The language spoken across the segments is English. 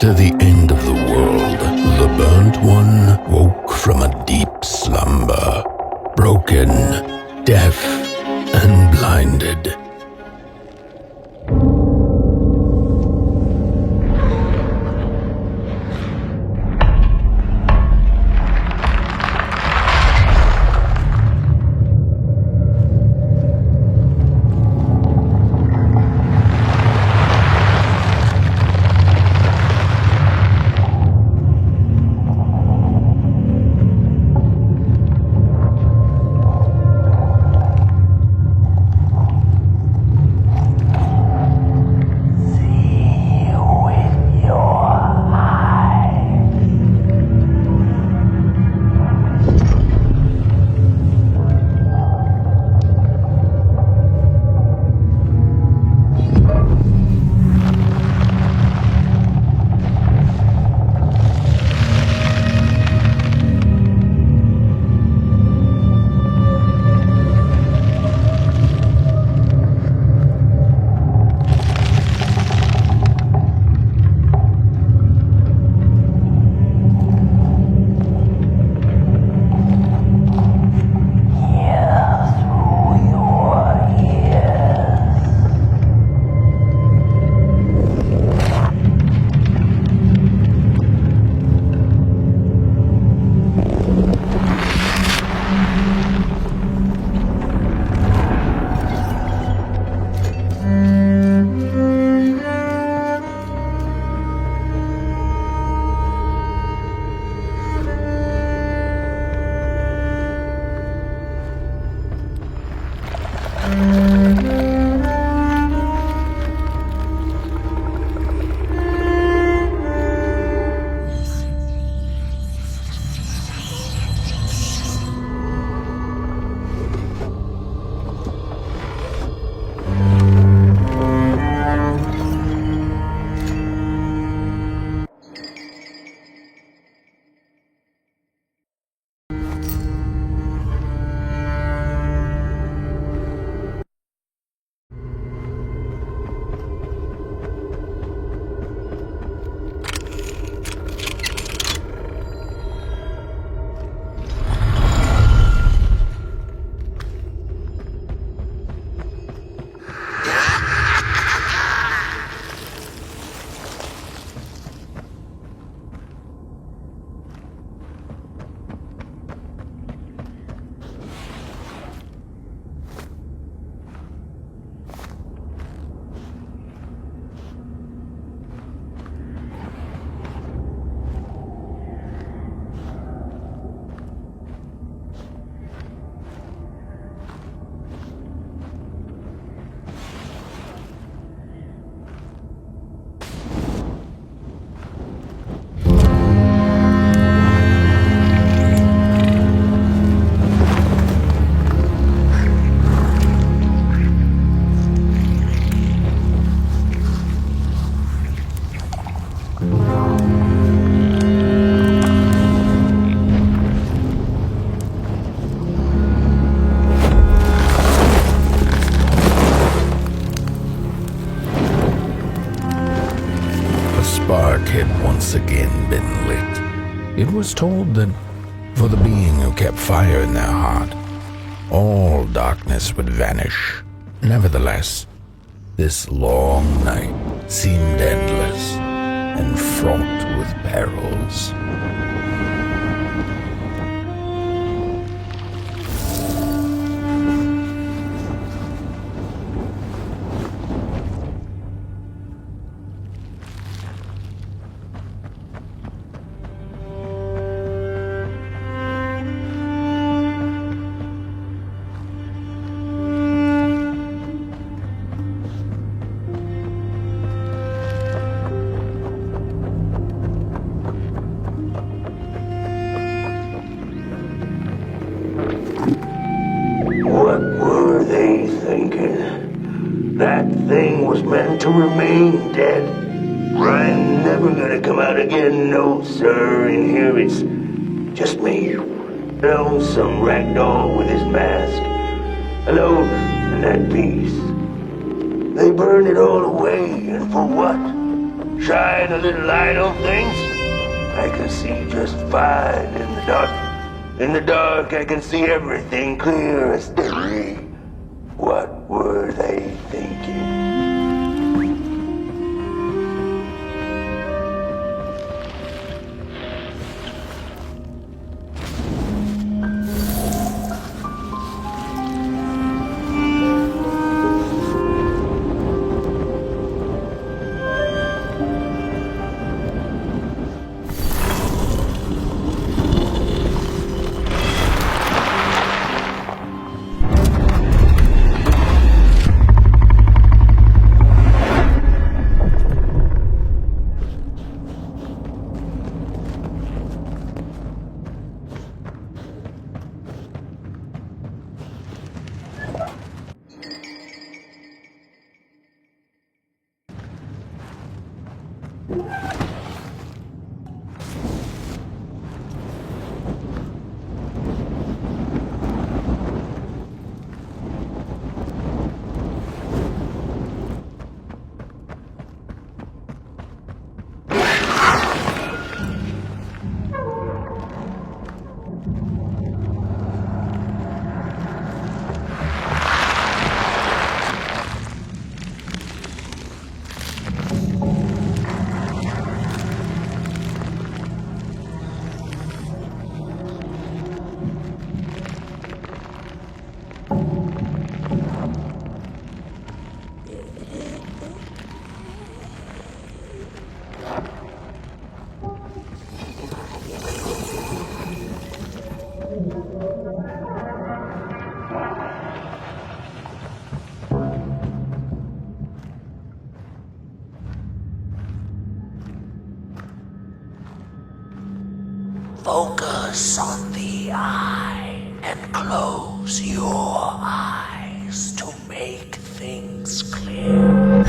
After the end of the world, the burnt one woke from a deep slumber, broken, deaf, and blinded. Had once again been lit. It was told that for the being who kept fire in their heart, all darkness would vanish. Nevertheless, this long night seemed endless and fraught with perils. That thing was meant to remain dead. I'm never gonna come out again, no sir. In here it's just me. Some ragdoll with his mask. Alone and at peace. They burned it all away, and for what? Shine a little light on things. I can see just fine in the dark. In the dark, I can see everything clear as day. What were they thinking? Focus on the eye and close your eyes to make things clear.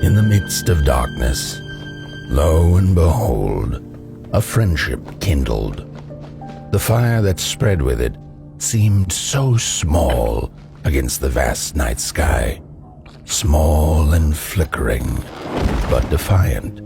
In the midst of darkness, lo and behold, a friendship kindled. The fire that spread with it seemed so small against the vast night sky, small and flickering, but defiant.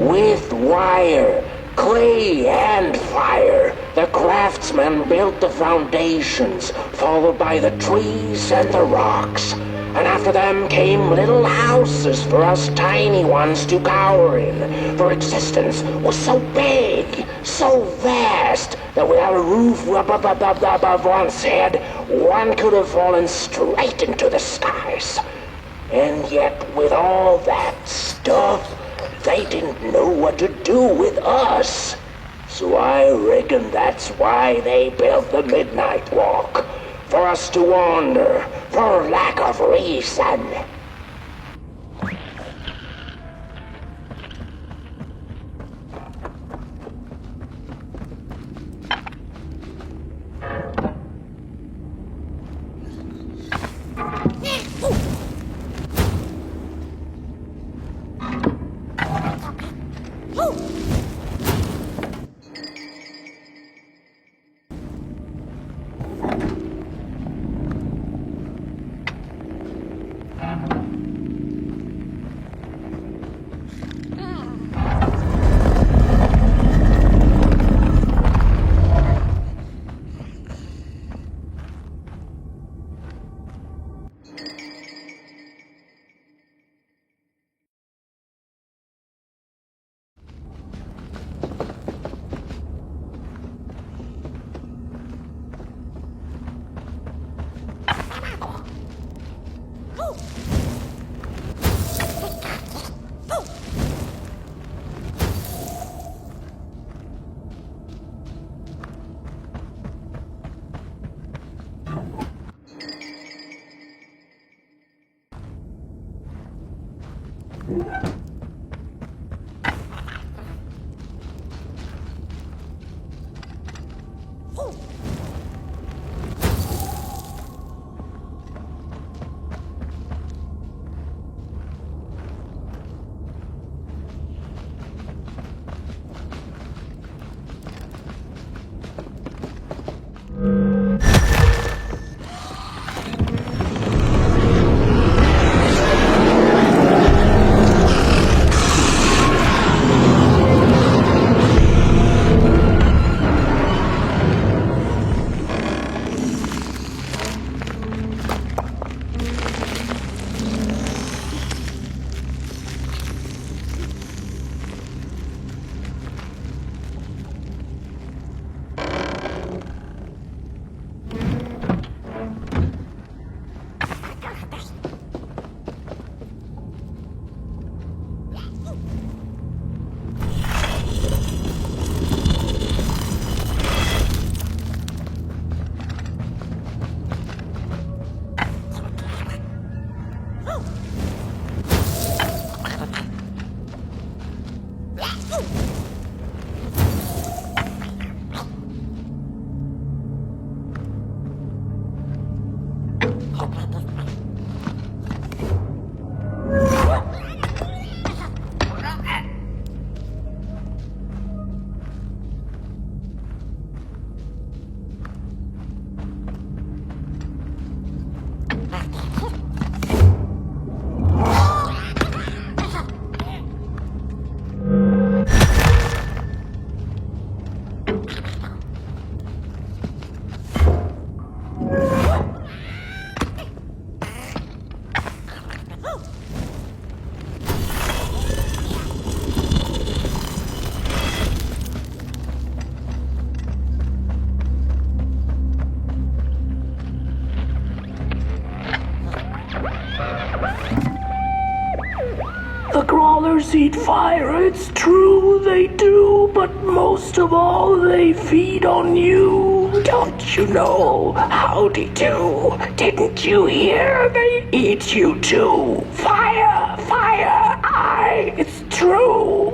With wire, clay, and fire, the craftsmen built the foundations, followed by the trees and the rocks. And after them came little houses for us tiny ones to cower in, for existence was so big, so vast, that without a roof above one's head, one could have fallen straight into the skies. And yet, with all that stuff, they didn't know what to do with us. So I reckon that's why they built the Midnight Walk. For us to wander, for lack of reason. animals eat fire, it's true they do, but most of all they feed on you. Don't you know? Howdy do. Didn't you hear? They eat you too. Fire, fire, aye, it's true.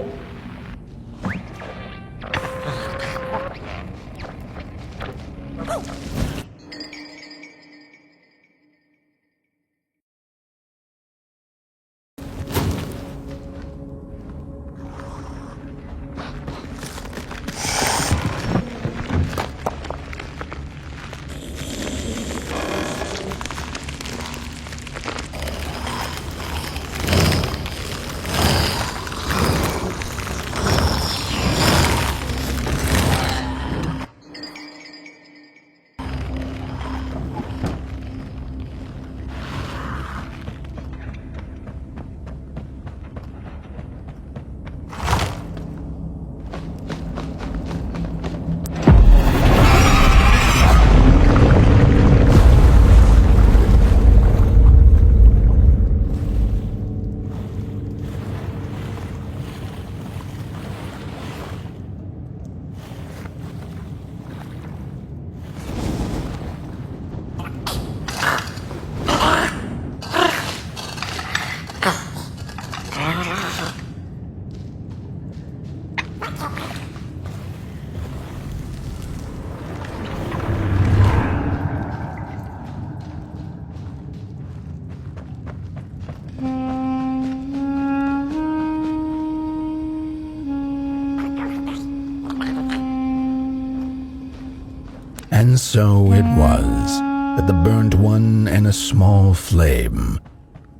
And so it was that the burnt one and a small flame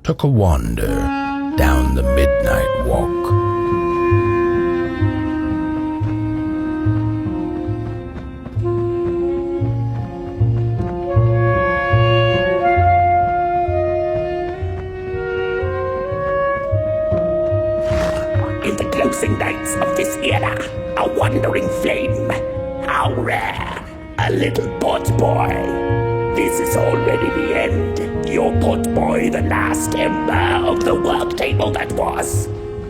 took a wander down the midnight walk. In the closing nights of this era, a wandering flame. How rare. A little pot boy. This is already the end. Your pot boy, the last ember of the work table that was.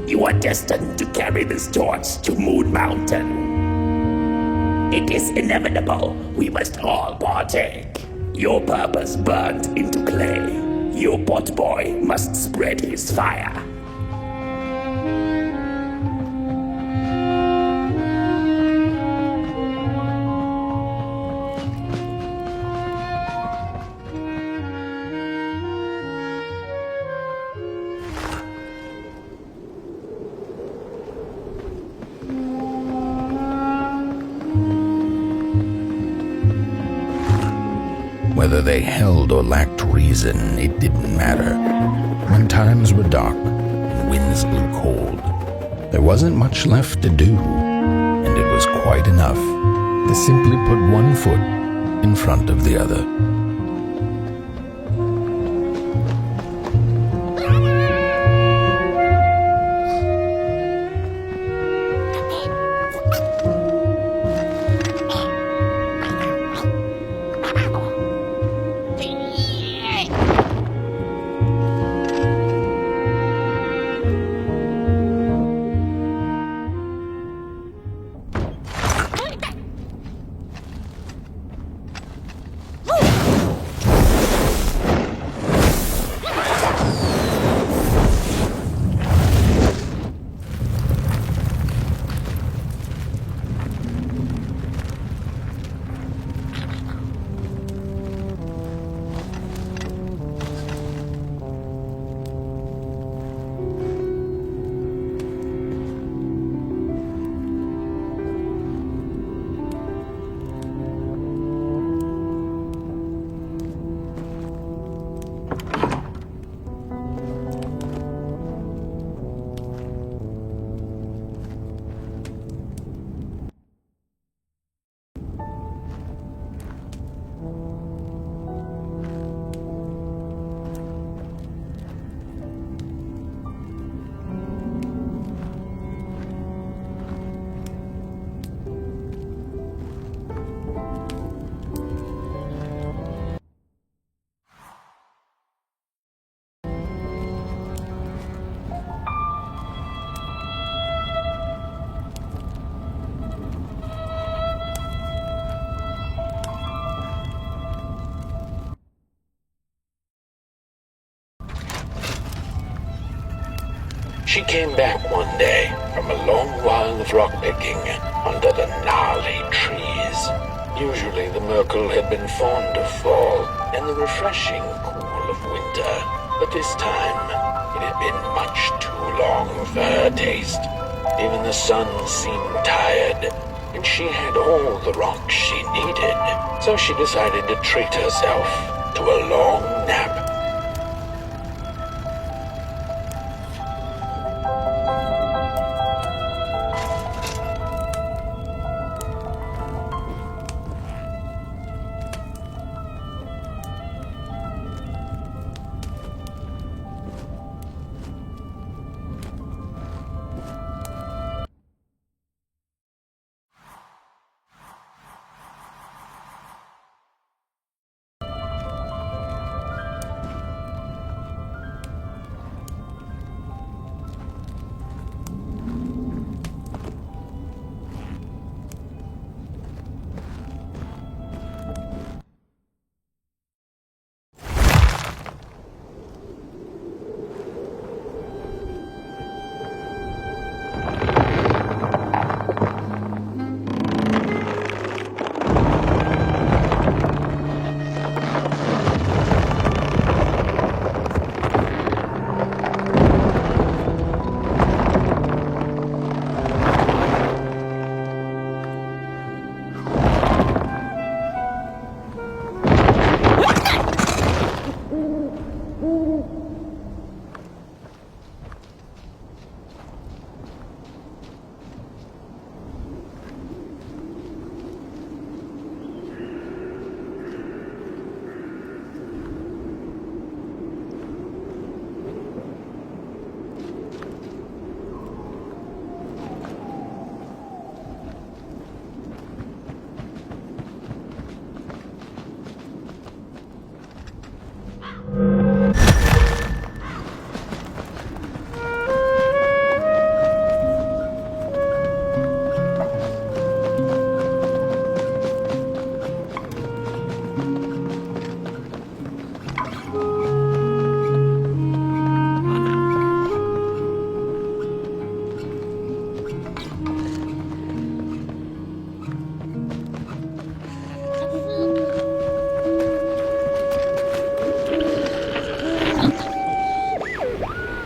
You are destined to carry this torch to Moon Mountain. It is inevitable. We must all partake. Your purpose burnt into clay. Your pot boy must spread his fire. Whether they held or lacked reason, it didn't matter. When times were dark and winds blew cold, there wasn't much left to do, and it was quite enough to simply put one foot in front of the other. She came back one day from a long while of rock-picking under the gnarly trees. Usually the Merkel had been fond of fall and the refreshing cool of winter, but this time it had been much too long for her taste. Even the sun seemed tired, and she had all the rocks she needed, so she decided to treat herself to a long nap.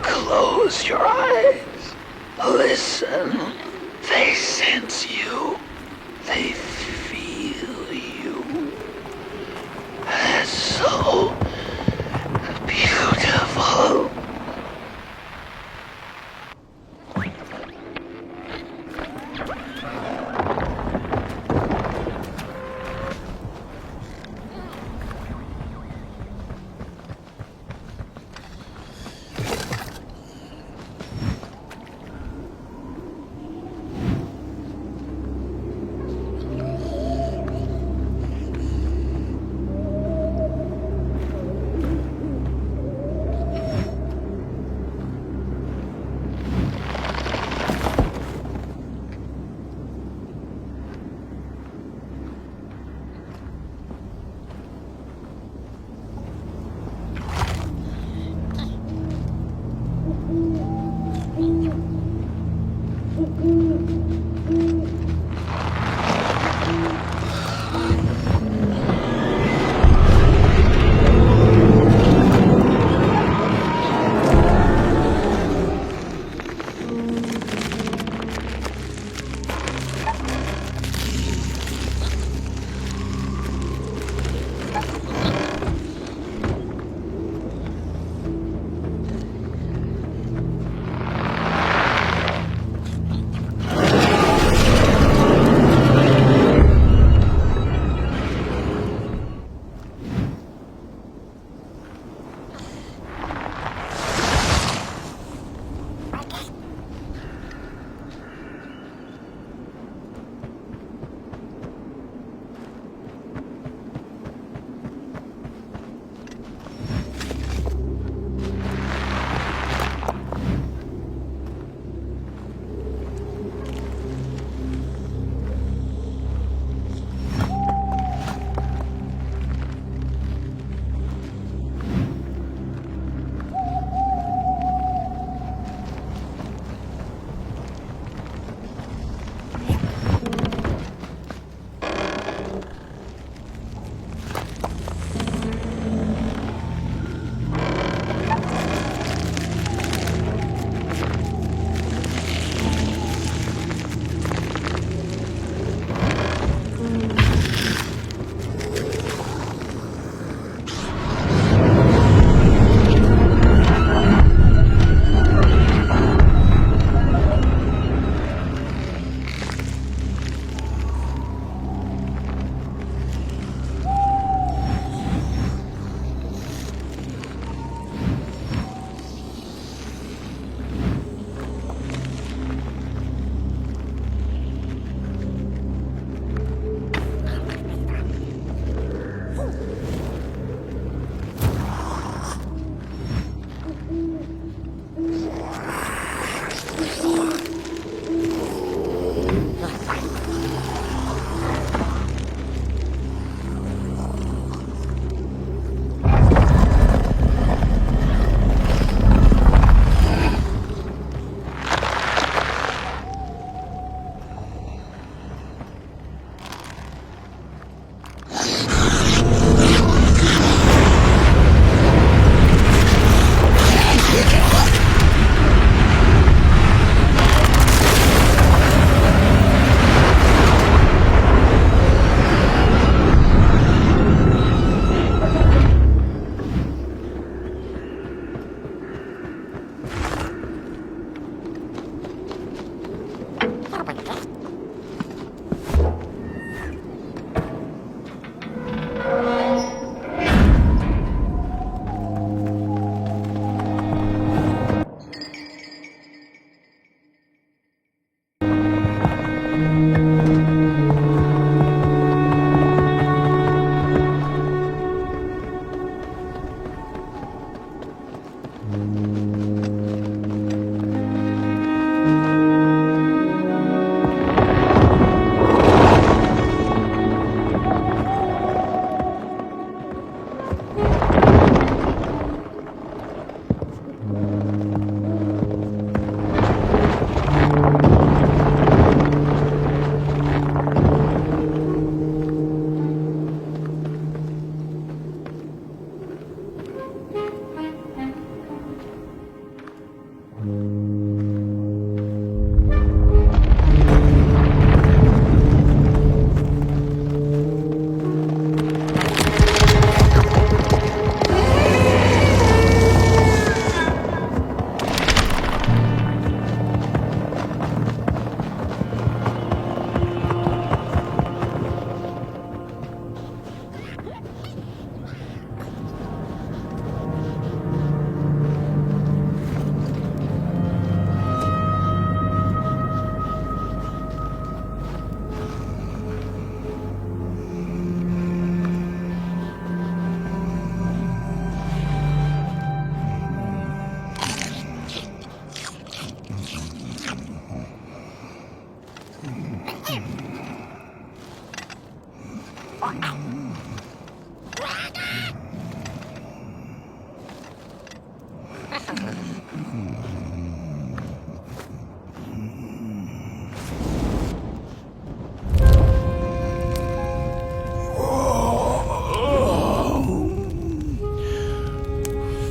Close your eyes. Listen. They sense you. They feel you. It's so beautiful.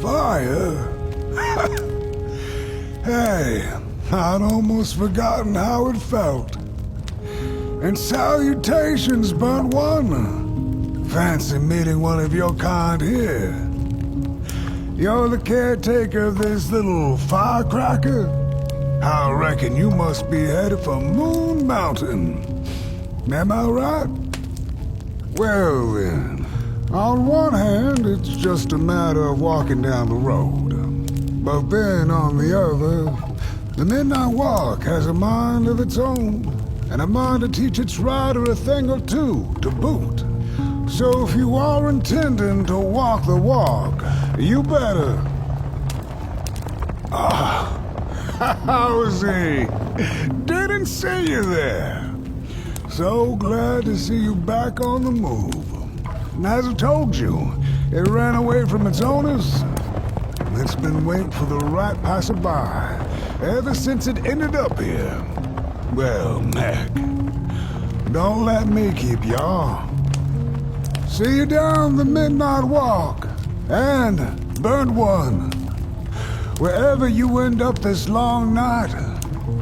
Fire? Hey, I'd almost forgotten how it felt. And salutations, burnt one. Fancy meeting one of your kind here. You're the caretaker of this little firecracker? I reckon you must be headed for Moon Mountain. Am I right? Well then, on one hand, it's just a matter of walking down the road. But then, on the other, the Midnight Walk has a mind of its own, and a mind to teach its rider a thing or two to boot. So if you are intending to walk the walk, you better... How's he? Didn't see you there. So glad to see you back on the move. And as I told you, it ran away from its owners. It's been waiting for the right passerby ever since it ended up here. Well, heck, don't let me keep y'all. See you down the Midnight Walk, and burnt one. Wherever you end up this long night,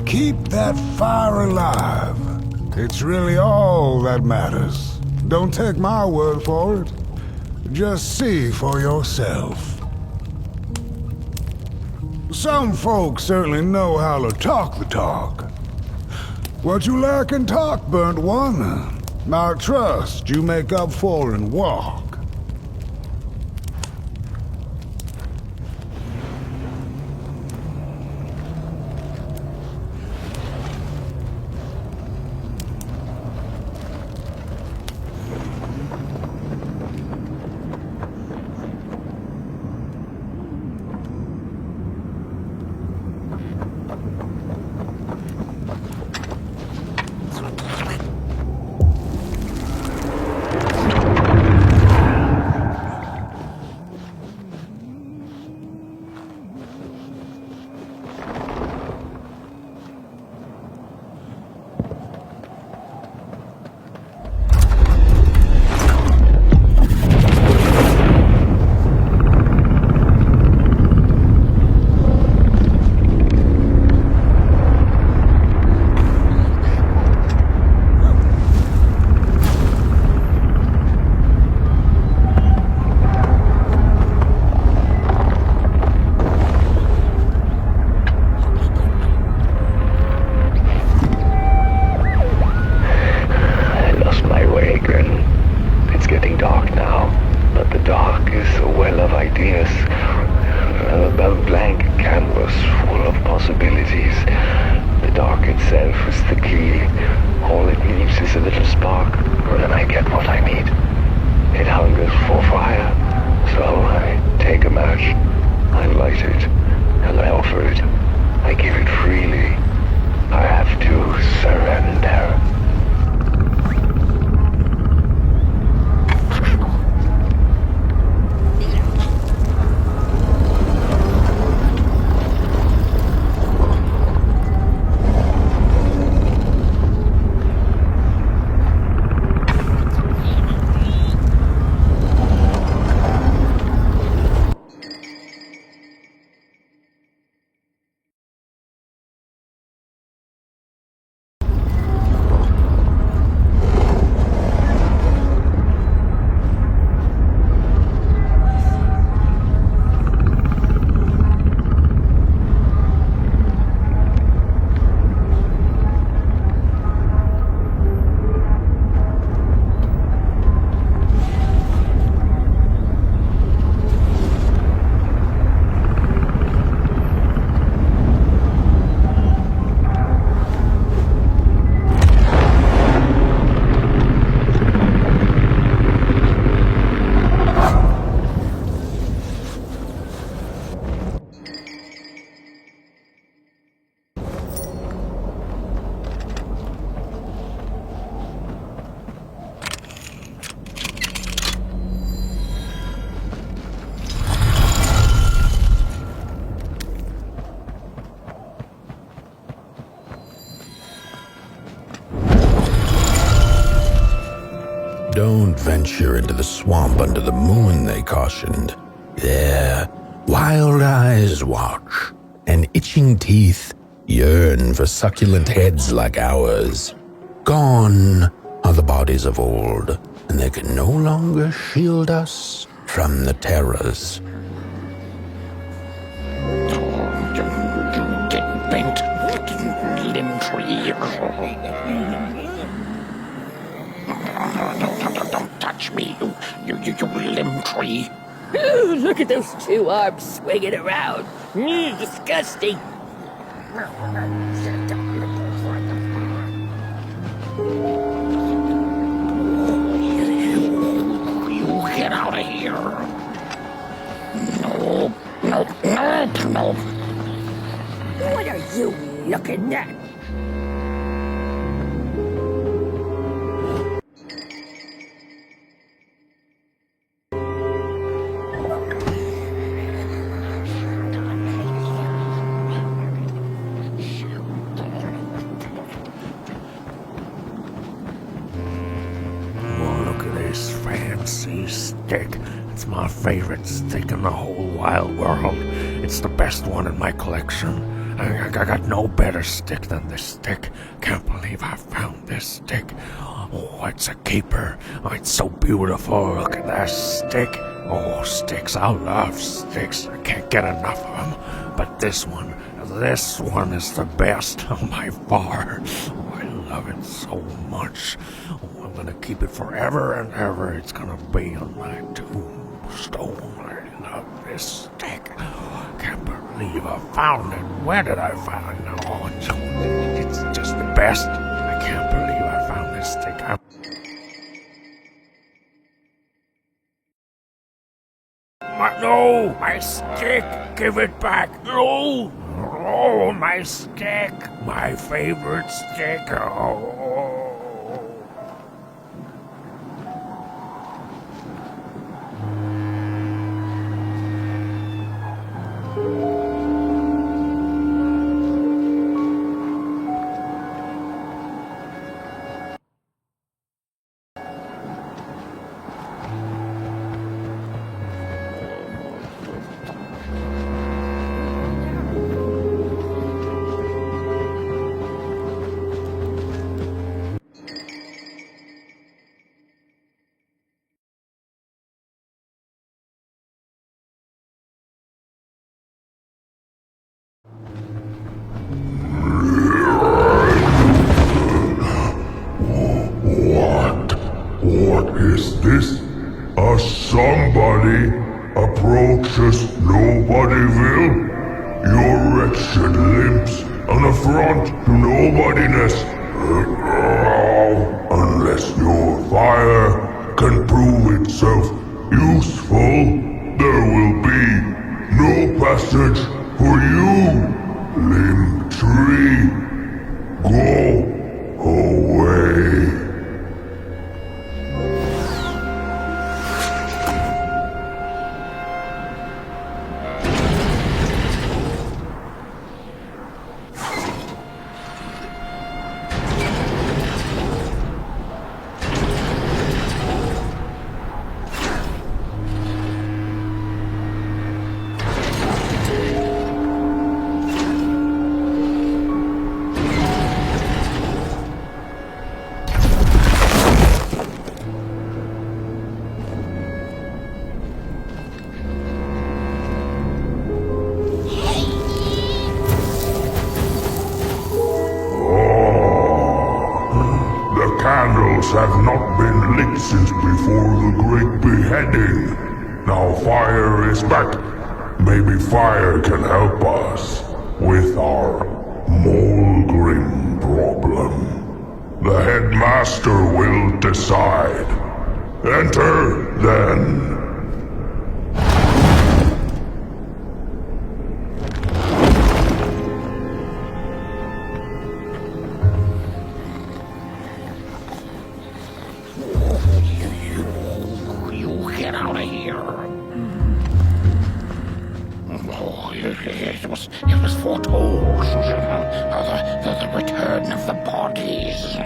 keep that fire alive. It's really all that matters. Don't take my word for it. Just see for yourself. Some folks certainly know how to talk the talk. What you lack in talk, burnt one, I trust you make up for in walk. Don't venture into the swamp under the moon, they cautioned. There, wild eyes watch, and itching teeth yearn for succulent heads like ours. Gone are the bodies of old, and they can no longer shield us from the terrors. Get bent, limb tree. Don't touch me, you limb tree. Ooh, look at those two arms swinging around. Disgusting. You get out of here. No. What are you looking at? Fancy stick. It's my favorite stick in the whole wide world. It's the best one in my collection. I got no better stick than this stick. Can't believe I found this stick. Oh, it's a keeper. Oh, it's so beautiful. Look at that stick. Oh, sticks. I love sticks. I can't get enough of them. But this one is the best by far. Oh, I love it so much. Oh, I'm gonna keep it forever and ever. It's gonna be on my tombstone. I love this stick. Oh, I can't believe I found it. Where did I find it? Oh, it's just the best. I can't believe I found this stick. No, my stick! Give it back! No! Oh, my stick! My favorite stick! Oh. What is this? A somebody approaches Nobodyville? Your wretched limbs, an affront to nobodiness. Unless your fire can prove itself useful, there will be no passage for you, limb tree. Go away. Candles have not been lit since before the great beheading. Now fire is back. Maybe fire can help us with our Molgrim problem. The headmaster will decide. Enter, then. It was foretold. The return of the bodies.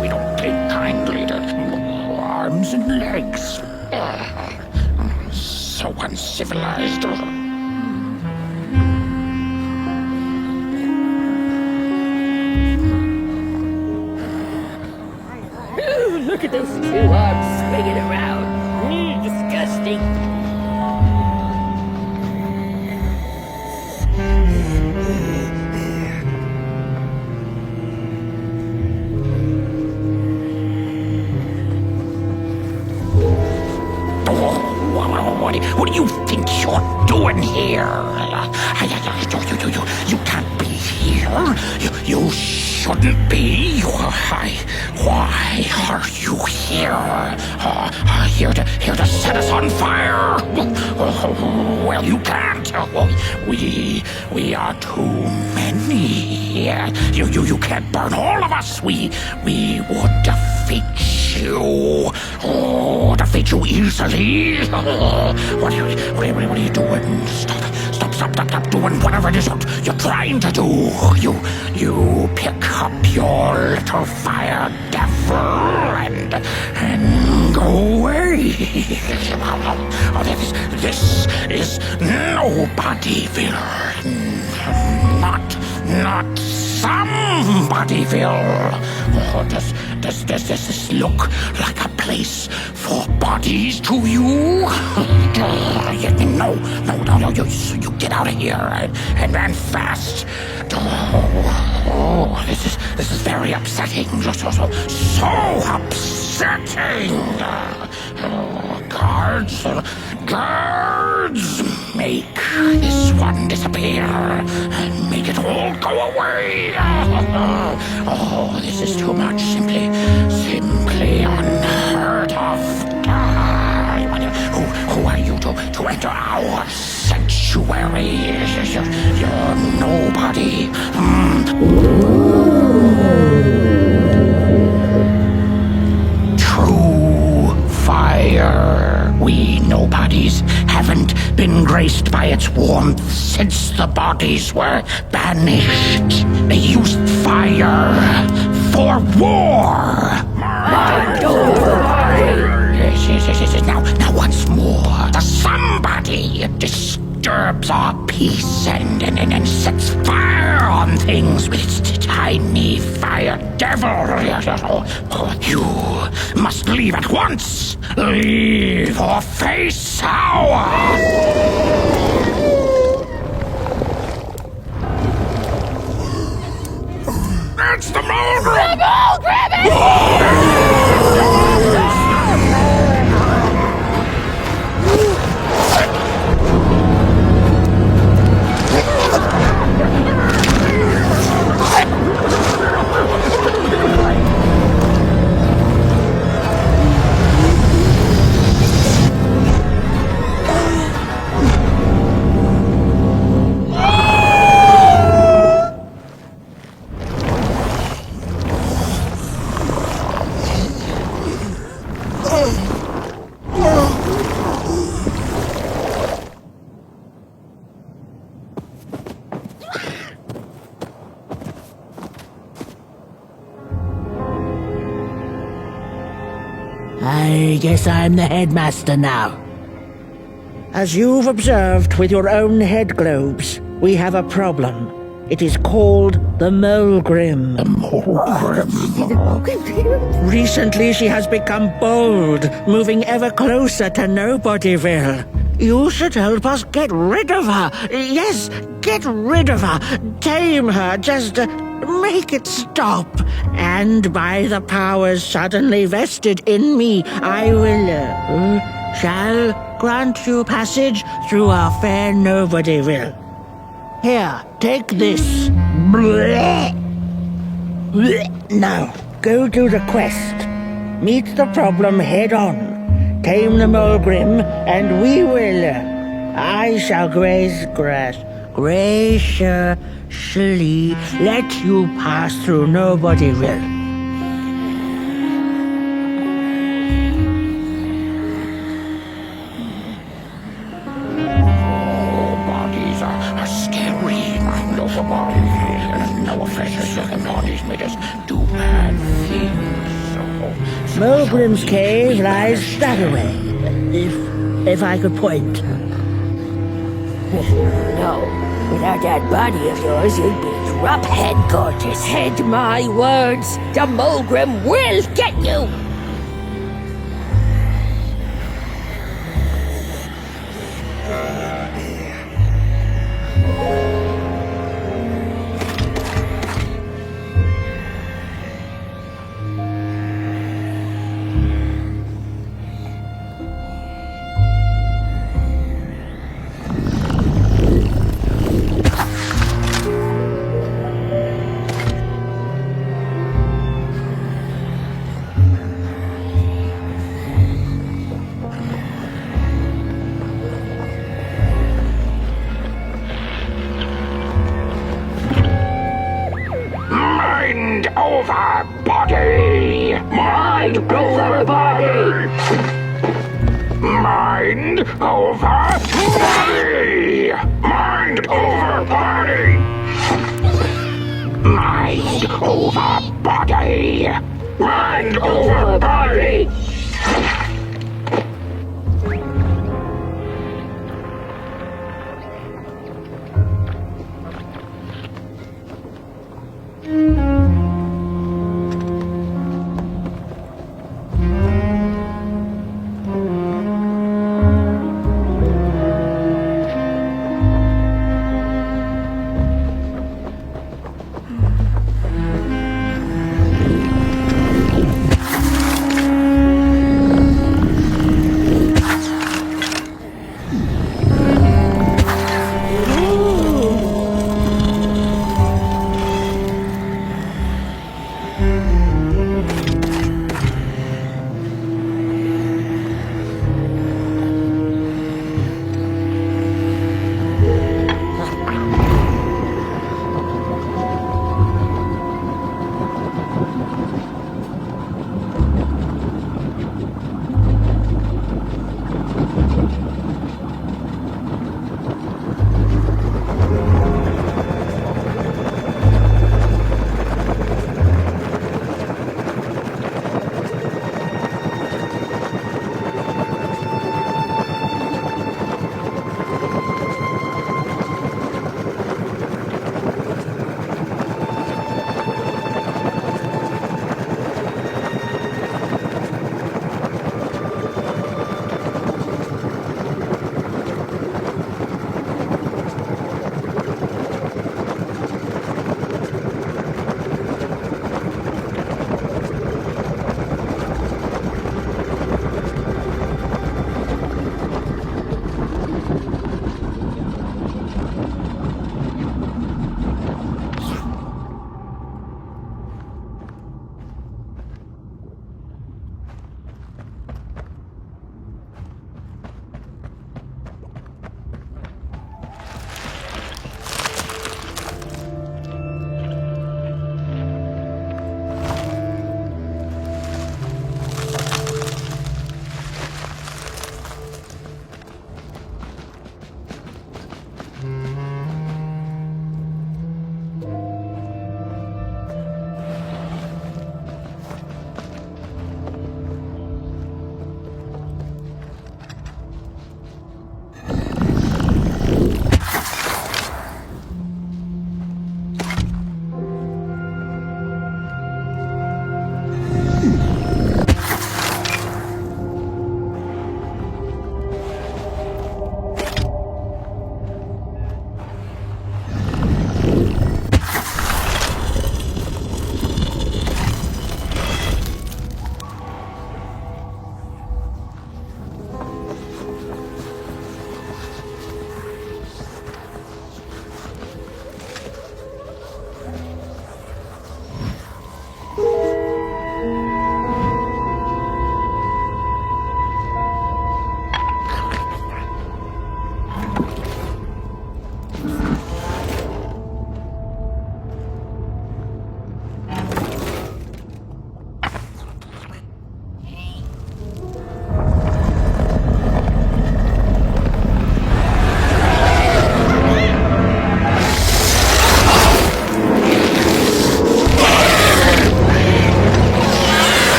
We don't take kindly to arms and legs. So uncivilized. Ooh, look at those two arms swinging around. Disgusting. What do you think you're doing here? You can't be here. You shouldn't be. Why are you here? Here to set us on fire? Well, you can't. We are too many. You can't burn all of us. We would defeat you. Defeat you easily. What are you doing? Stop doing whatever it is you're trying to do. You pick up your little fire devil and go away. This is Nobodyville. Not Somebodyville. Does this look like a place for bodies to you? No, you get out of here and run fast. This is very upsetting. So upsetting. Guards, make this one disappear and make it all go away. This is too much. Simply unheard of. Who are you to enter our sanctuary? You're nobody. True fire. We nobodies haven't been graced by its warmth since the bodies were banished. They used fire for war. Yes. Now once more, the somebody disturbs our peace and sets fire on things with its tiny fire devil. You must leave at once. Leave or face our... It's the mold! Grab it! I guess I'm the headmaster now. As you've observed with your own head globes, we have a problem. It is called the Molgrim. The Molgrim? Recently she has become bold, moving ever closer to Nobodyville. You should help us get rid of her. Yes, get rid of her. Tame her, just make it stop. And by the powers suddenly vested in me, I will, shall grant you passage through our fair Nobodyville. Here, take this. Now, go do the quest. Meet the problem head on. Tame the Mulgrim, and we will. I shall graciously let you pass through Nobodyville. Bodies are scary. I know the bodies. No offense, the bodies made us do bad things. Mulgrim's cave lies that way. If I could point. No, without that body of yours, you'd be drop-head gorgeous. Heed my words, the Mulgrim will get you! Mind over body! Mind over body! Mind over body! Mind over body! Mind over body! Mind over body!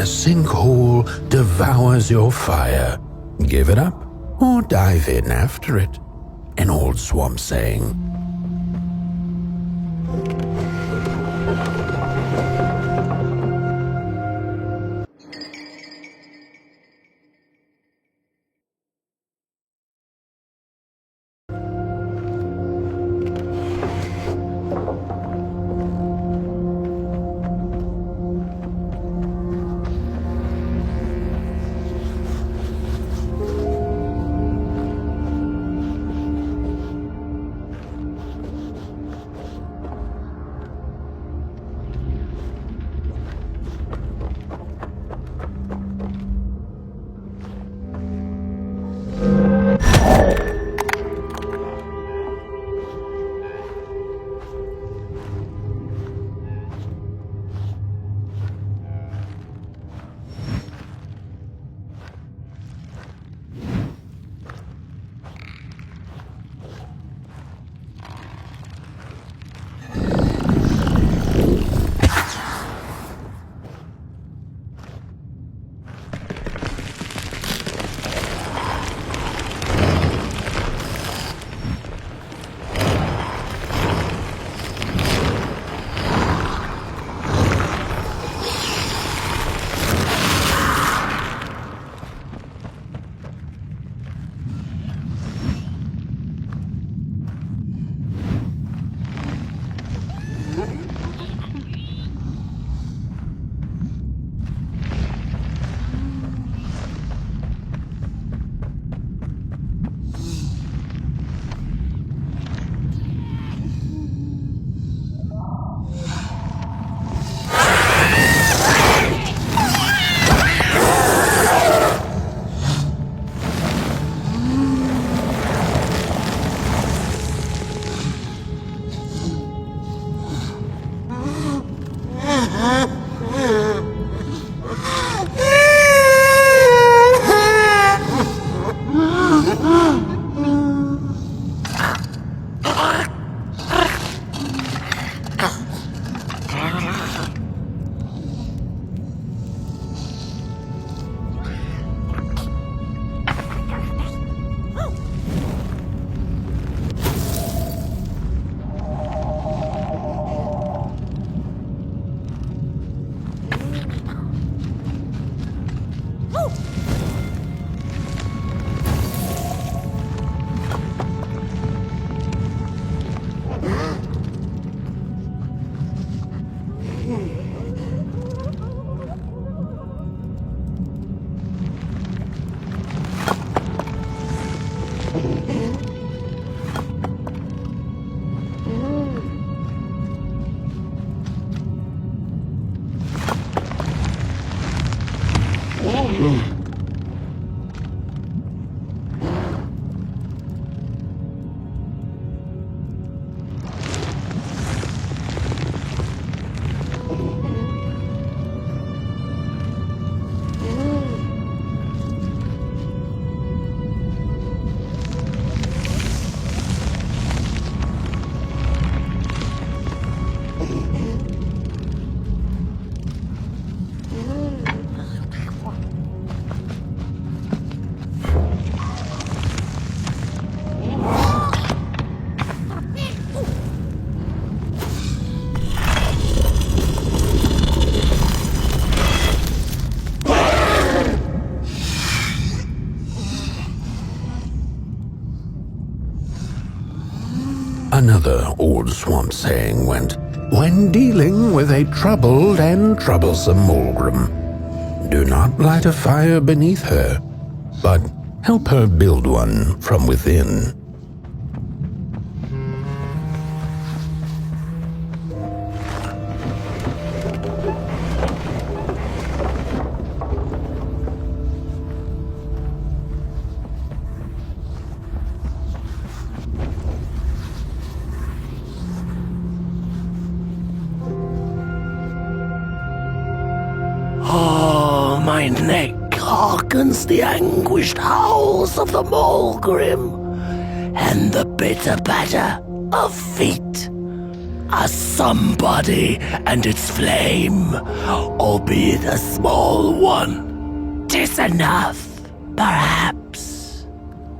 a sinkhole devours your fire. Give it up or dive in after it. An old swamp saying. Another old swamp saying went, when dealing with a troubled and troublesome Mulgrim, do not light a fire beneath her, but help her build one from within. Oh, my neck hearkens the anguished howls of the Mulgrim, and the bitter patter of feet. A somebody and its flame, albeit a small one. 'Tis enough, perhaps.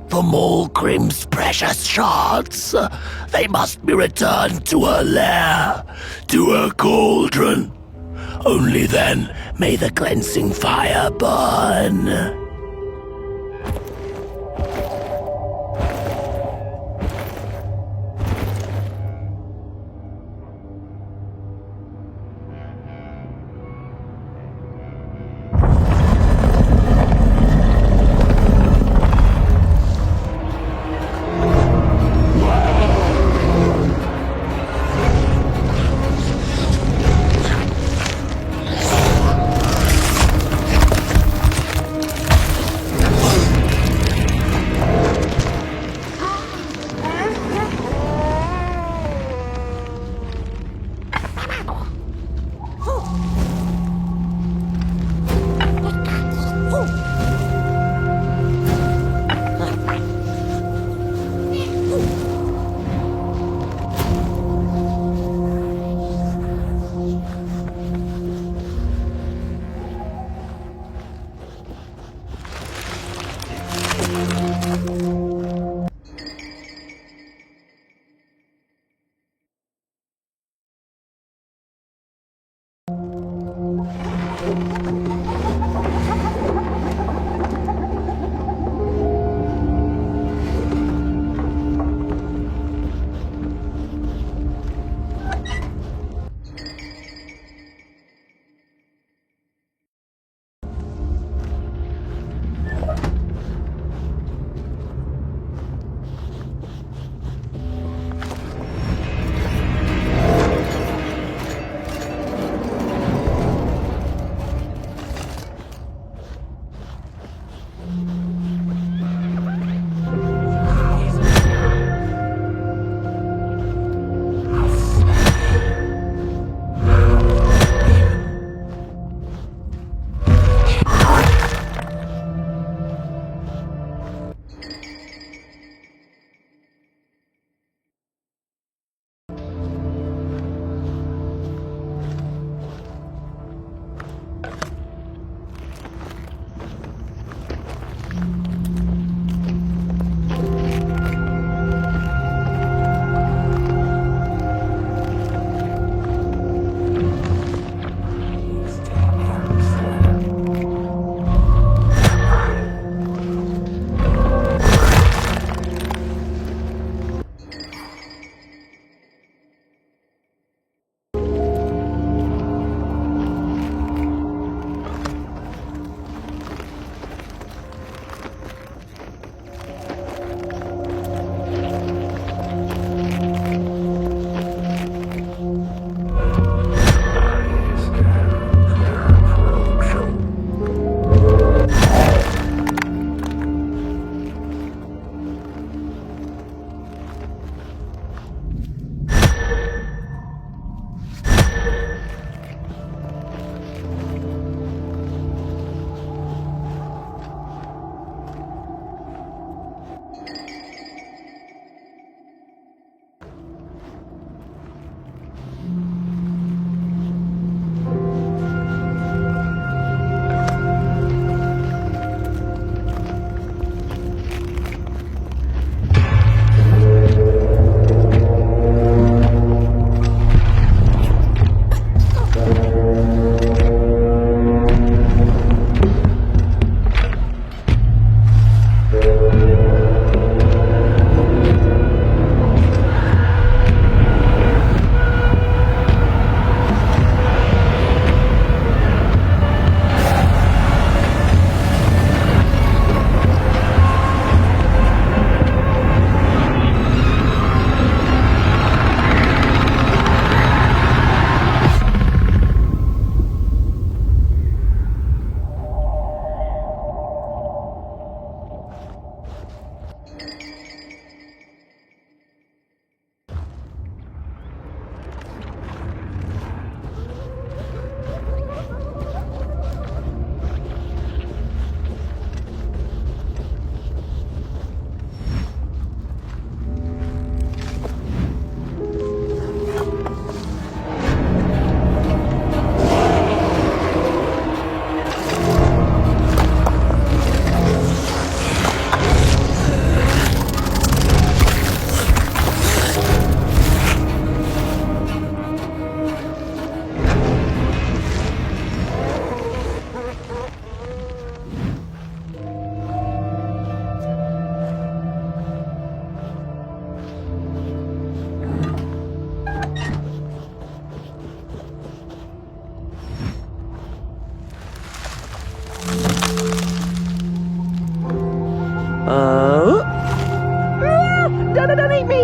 For Mulgrim's precious shards, they must be returned to her lair, to her cauldron. Only then may the cleansing fire burn. Oh? Don't eat me!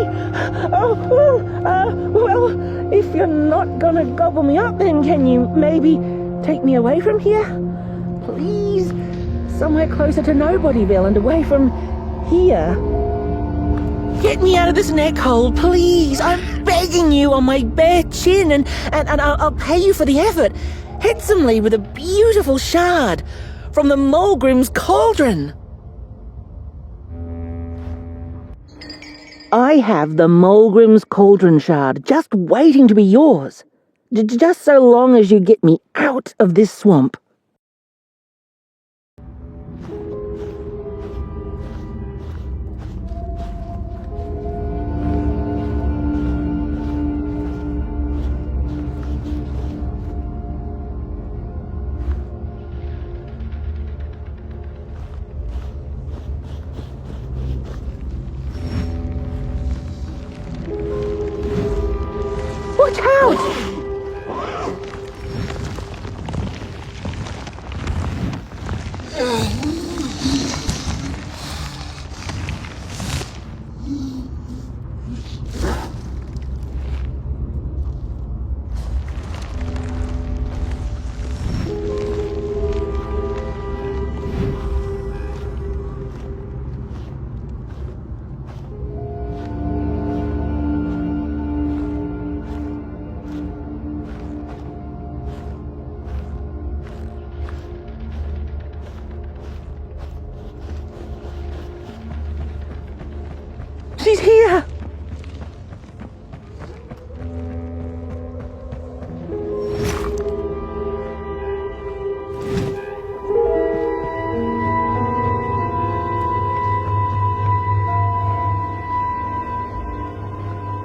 Well, if you're not gonna gobble me up, then can you maybe take me away from here? Please? Somewhere closer to Nobodyville and away from here. Get me out of this neck hole, please! I'm begging you on my bare chin, and I'll pay you for the effort. Handsomely with a beautiful shard from the Mulgrim's cauldron. I have the Mulgrim's cauldron shard just waiting to be yours. Just so long as you get me out of this swamp. Watch out! She's here!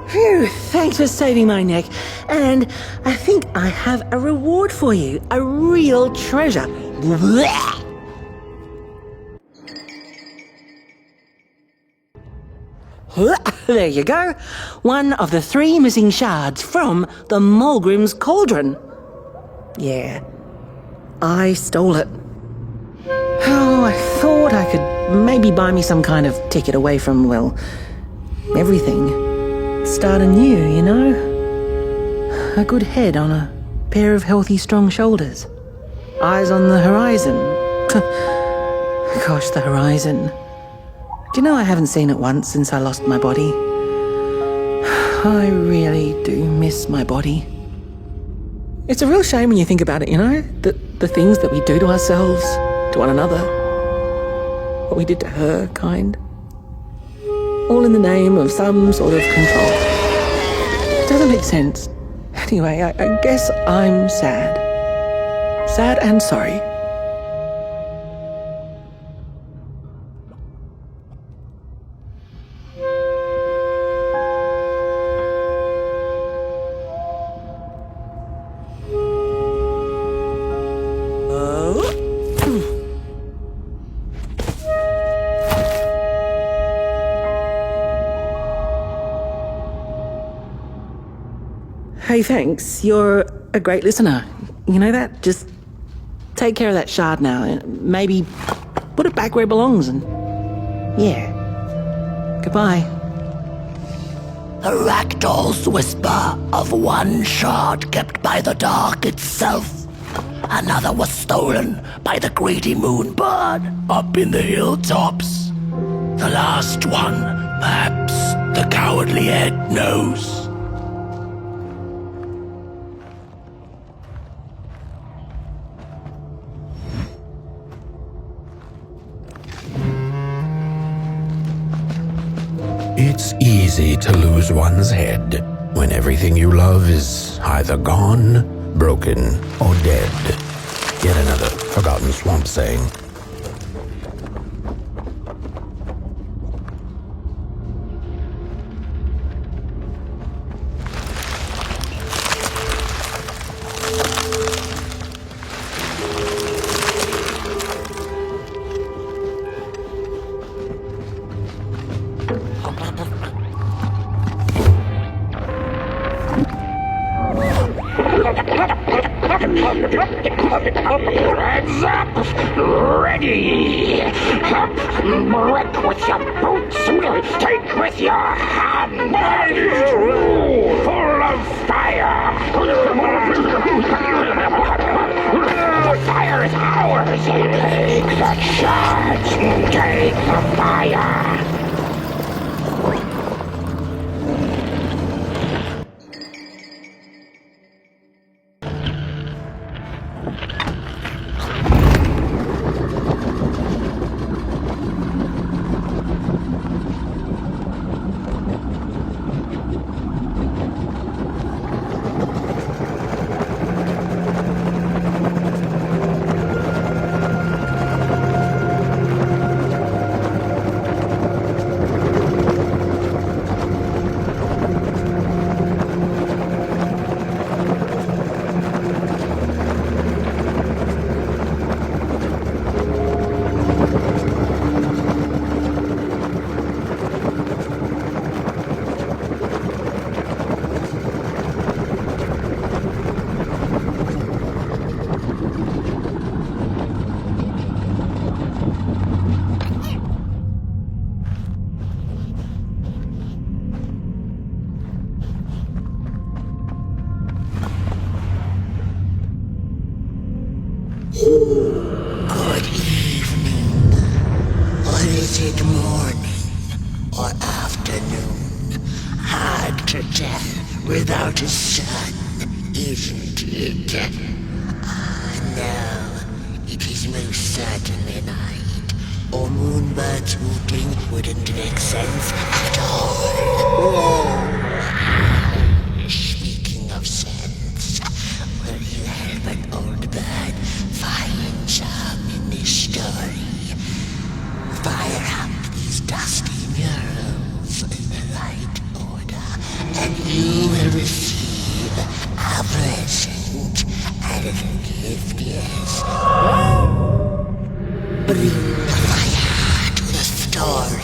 Phew, thanks for saving my neck. And I think I have a reward for you. A real treasure. Blech. There you go. One of the 3 missing shards from the Mulgrim's cauldron. Yeah, I stole it. Oh, I thought I could maybe buy me some kind of ticket away from, well, everything. Start anew, you know? A good head on a pair of healthy, strong shoulders. Eyes on the horizon. Gosh, the horizon. Do you know I haven't seen it once since I lost my body? I really do miss my body. It's a real shame when you think about it, you know? The things that we do to ourselves, to one another. What we did to her, kind. All in the name of some sort of control. It doesn't make sense. Anyway, I guess I'm sad. Sad and sorry. Hey, thanks. You're a great listener. You know that? Just take care of that shard now and maybe put it back where it belongs and... yeah. Goodbye. The ragdoll's whisper of one shard kept by the dark itself. Another was stolen by the greedy moonbird up in the hilltops. The last one, perhaps the cowardly Ed knows. It's easy to lose one's head when everything you love is either gone, broken, or dead. Yet another forgotten swamp saying. Hands up! Ready! Breath with off your boots. Take with your hand this room full of fire. The fire is ours. Take the charge. Take the fire. Good evening. Or is it morning or afternoon? Hard to tell without a sun, isn't it? No, it is most certainly night. Or moonbirds hooting wouldn't make sense at all. Speaking of sense, will you help an old bird find some in this story? Fire up these dusty murals in the right order, and you will receive a present, a little gift, yes. Bring the fire to the story.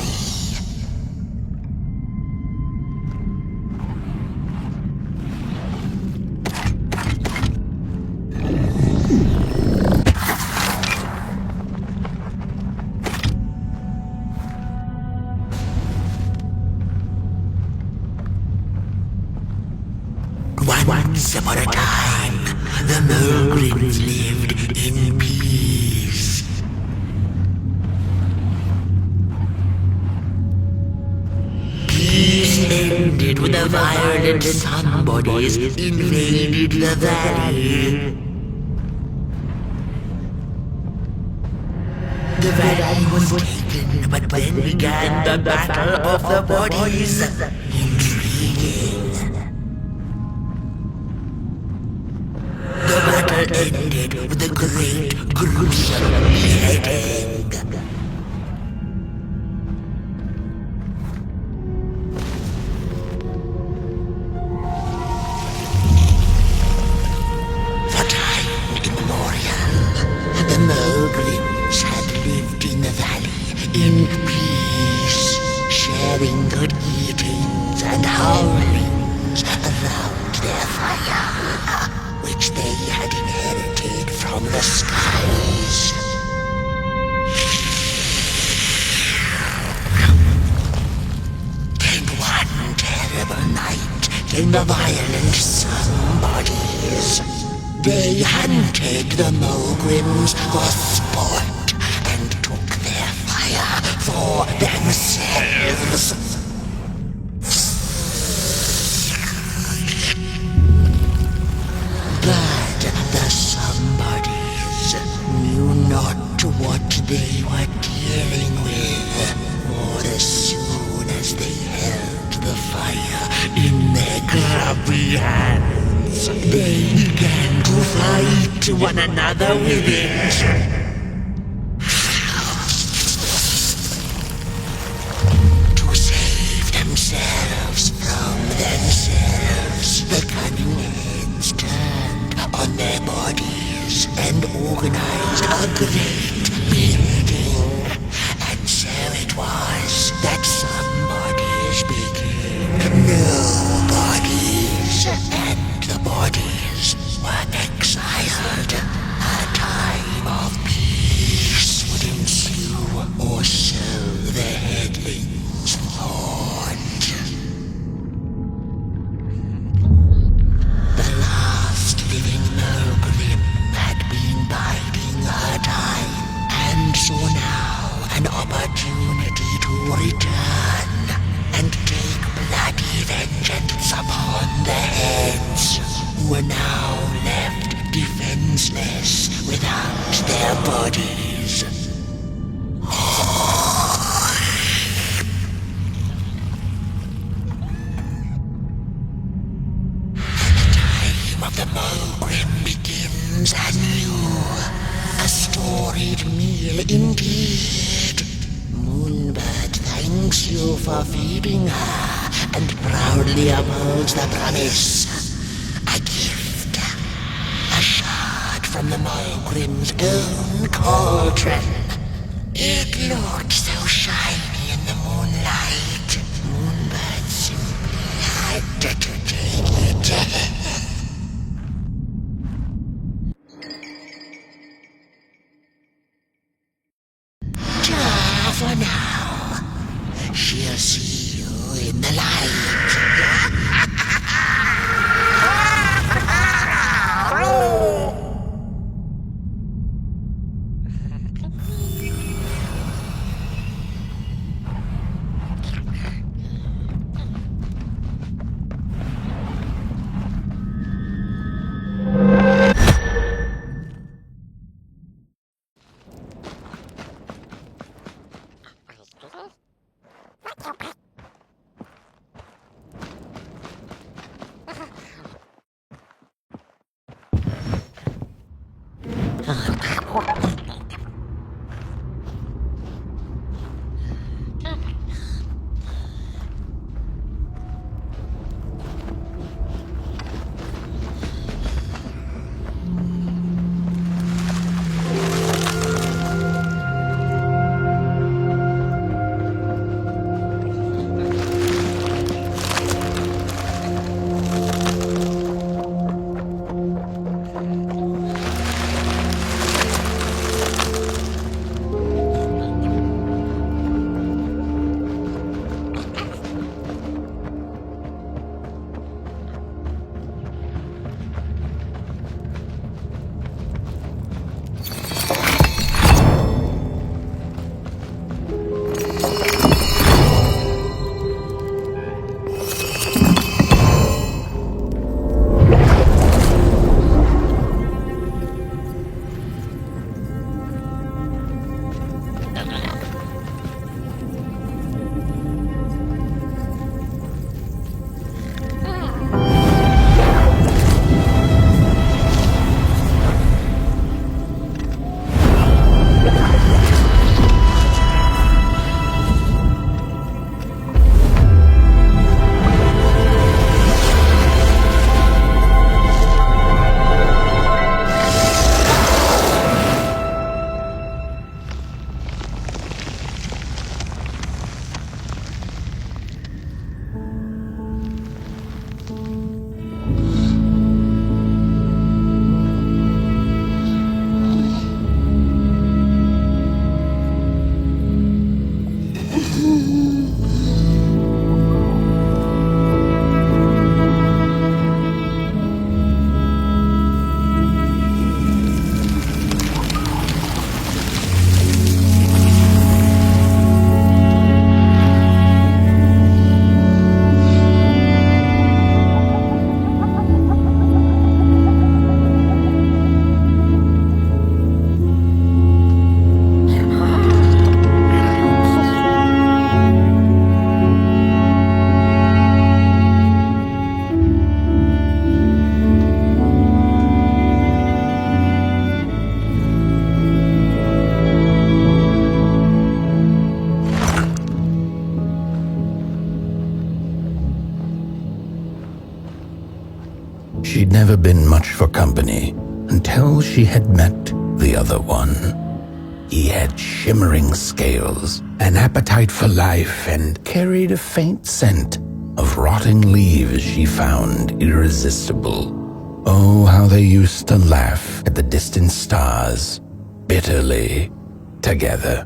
Once upon a time, the Mogrims lived in peace. Peace ended when the violent somebodies invaded the valley. The valley was taken, but then began the battle of the bodies. Intriguing. The battle ended with a great, gruesome beheading. For time immemorial, the Mogrims had lived in the valley in peace, sharing good eatings and howlings around their fire, which they had inherited from the skies. Then one terrible night came the violent somebodies. They hunted the Mogrims for sport and took their fire for themselves. But the somebodies knew not what they were dealing with, for as soon as they held the fire in their grubby hands, they began to fight one another with it. To save themselves from themselves, the cunning heads turned on their bodies and organized a great building. And so it was that some bodies became nobodies, and the bodies were exiled. A time of peace would ensue, or so the heads without their bodies. Of the Mogrim begins anew. A storied meal indeed. Moonbird thanks you for feeding her and proudly upholds the promise. A gift. A shard from the Mogrim's own cauldron. It looked so shiny in the moonlight. Moonbird simply had to take it. For now, she'll see you in the light. She'd never been much for company until she had met the other one. He had shimmering scales, an appetite for life, and carried a faint scent of rotting leaves she found irresistible. Oh, how they used to laugh at the distant stars, bitterly, together.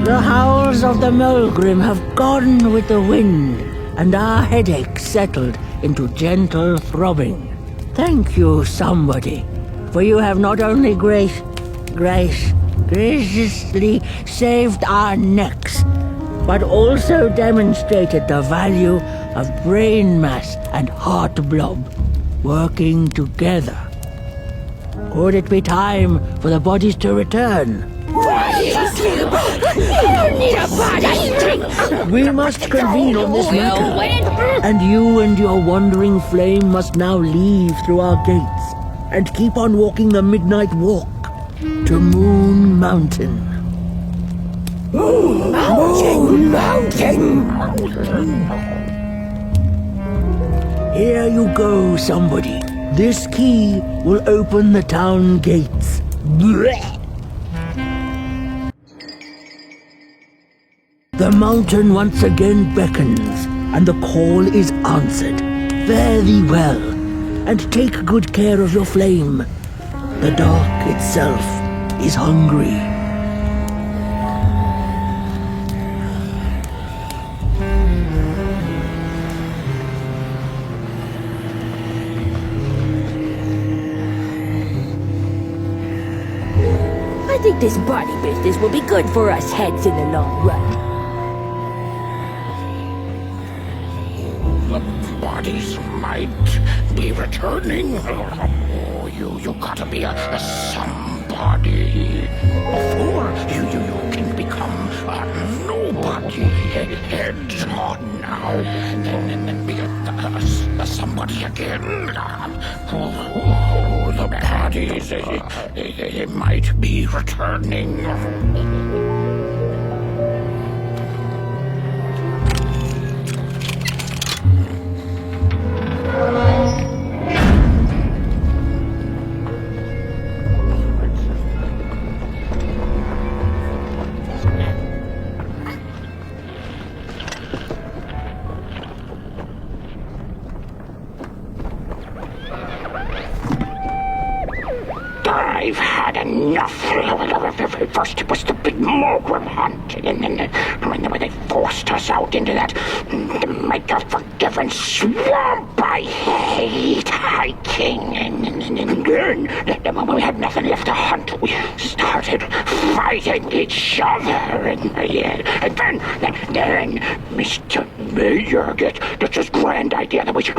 The howls of the the Mulgrim have gone with the wind, and our headaches settled into gentle throbbing. Thank you, somebody, for you have not only graciously saved our necks, but also demonstrated the value of brain mass and heart blob working together. Would it be time for the bodies to return? We must convene on this matter, and you and your wandering flame must now leave through our gates and keep on walking the midnight walk to Moon Mountain. Moon Mountain! Here you go, somebody. This key will open the town gates. Blech. The mountain once again beckons, and the call is answered. Fare thee well, and take good care of your flame. The dark itself is hungry. I think this body business will be good for us heads in the long run. The bodies might be returning. Oh, you gotta be a somebody before you can become a nobody. Heads on now, and then be a somebody again. Oh, the bodies, they might be returning. I've had enough. First it was the big Mulgrim hunt, and then they forced us out into that make-a-forgiven swamp. I hate hiking. And then when we had nothing left to hunt, we started fighting each other. And then Mr. Mayor gets this grand idea that we should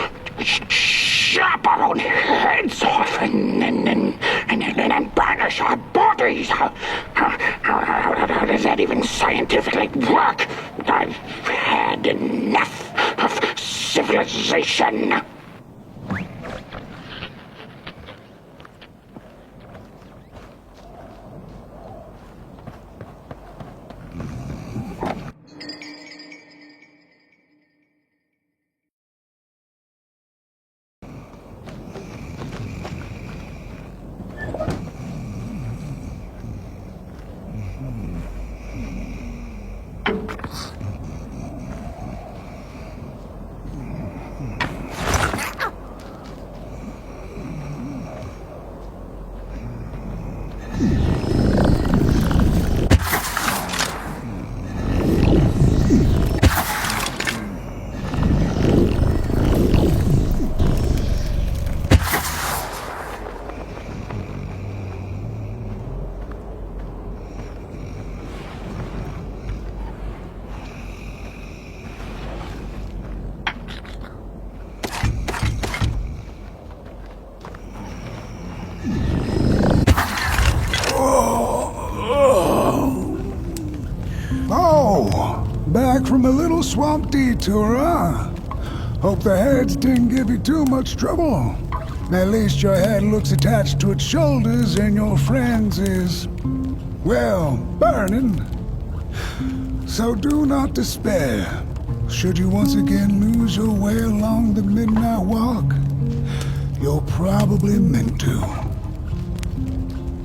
chop our own heads off and banish our bodies. How does that even scientifically work? I've had enough of civilization. Back from a little swamp detour, huh? Hope the heads didn't give you too much trouble. At least your head looks attached to its shoulders and your friend's is, well, burning. So do not despair. Should you once again lose your way along the midnight walk, you're probably meant to.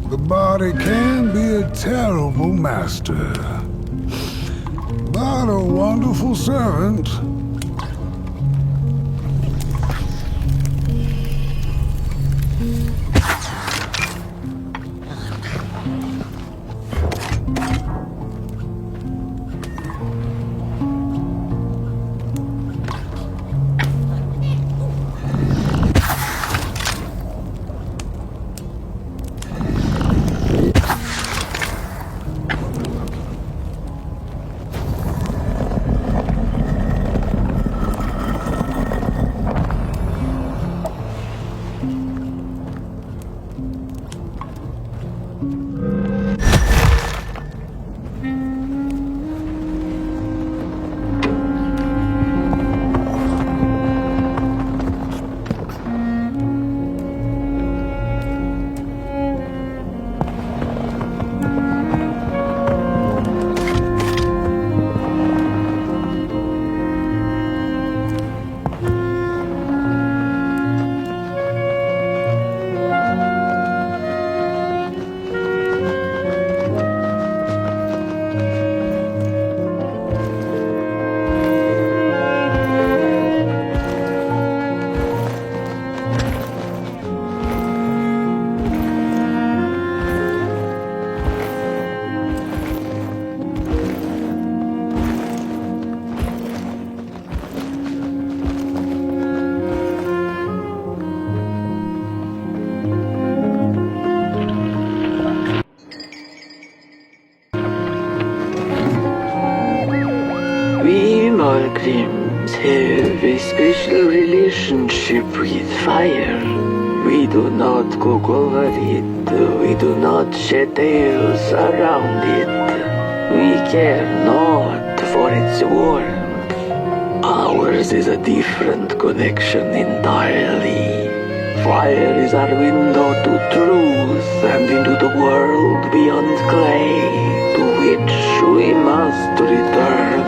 The body can be a terrible master, but a wonderful servant. special relationship with fire. We do not cook over it. We do not shed tales around it. We care not for its warmth. Ours is a different connection entirely. Fire is our window to truth and into the world beyond clay, to which we must return.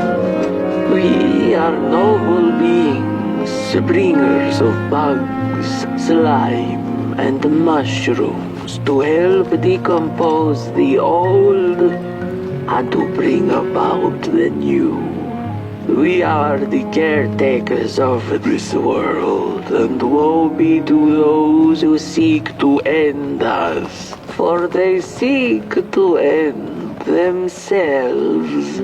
We are noble beings, bringers of bugs, slime, and mushrooms to help decompose the old and to bring about the new. We are the caretakers of this world, and woe be to those who seek to end us, for they seek to end themselves.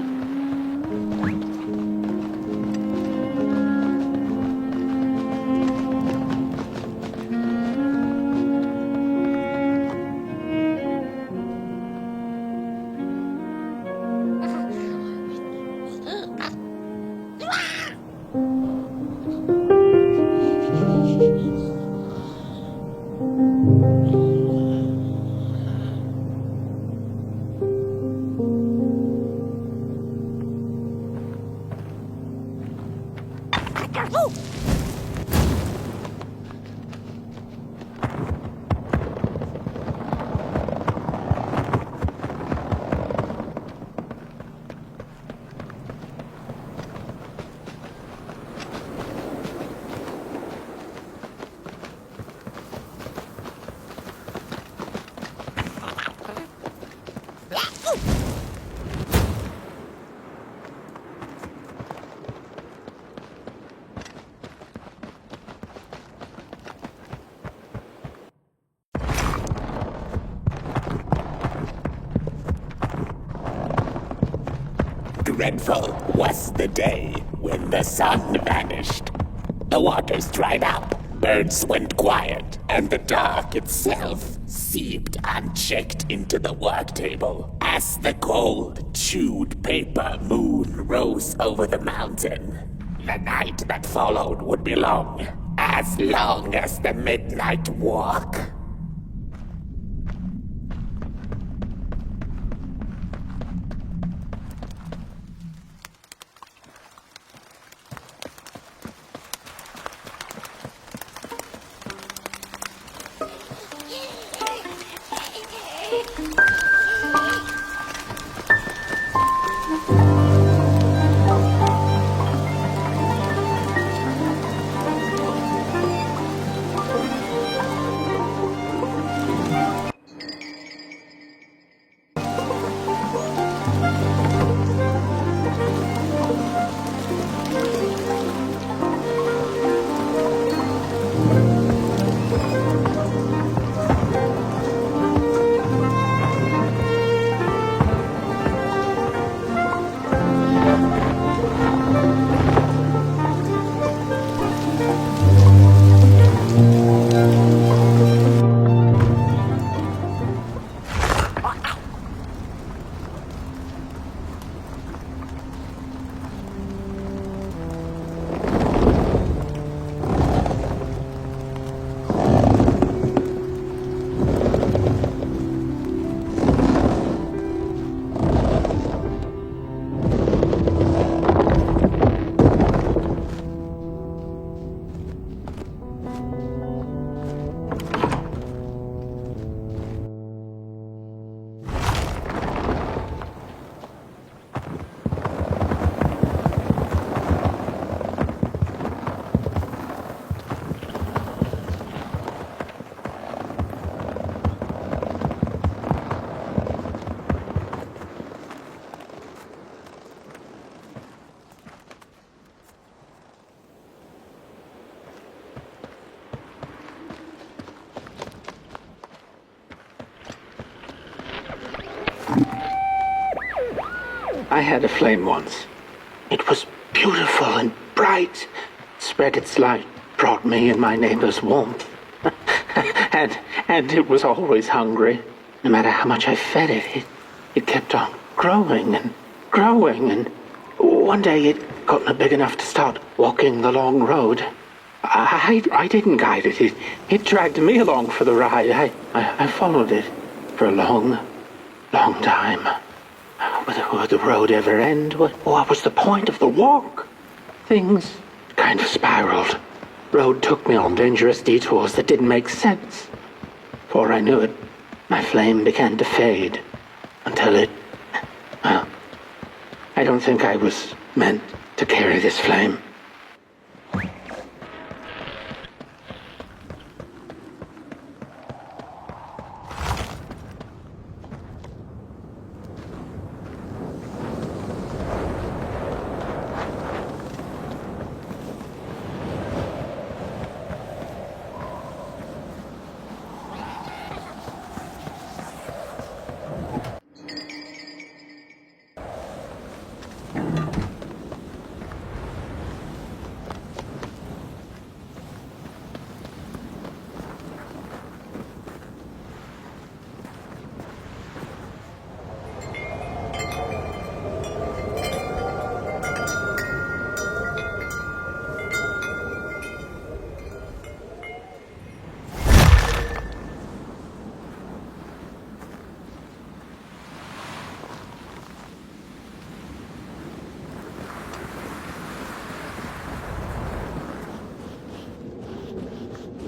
Dreadful was the day when the sun vanished. The waters dried up, birds went quiet, and the dark itself seeped unchecked into the work table as the cold, chewed paper moon rose over the mountain. The night that followed would be long as the midnight walk. I had a flame once. It was beautiful and bright. It spread its light, brought me and my neighbors warmth. and it was always hungry. No matter how much I fed it, it kept on growing and growing, and one day gotten big enough to start walking the long road. I didn't guide it. It dragged me along for the ride. I followed it for a long time. Would the road ever end? What was the point of the walk? Things kind of spiraled. Road took me on dangerous detours that didn't make sense. Before I knew it, my flame began to fade until it... Well, I don't think I was meant to carry this flame.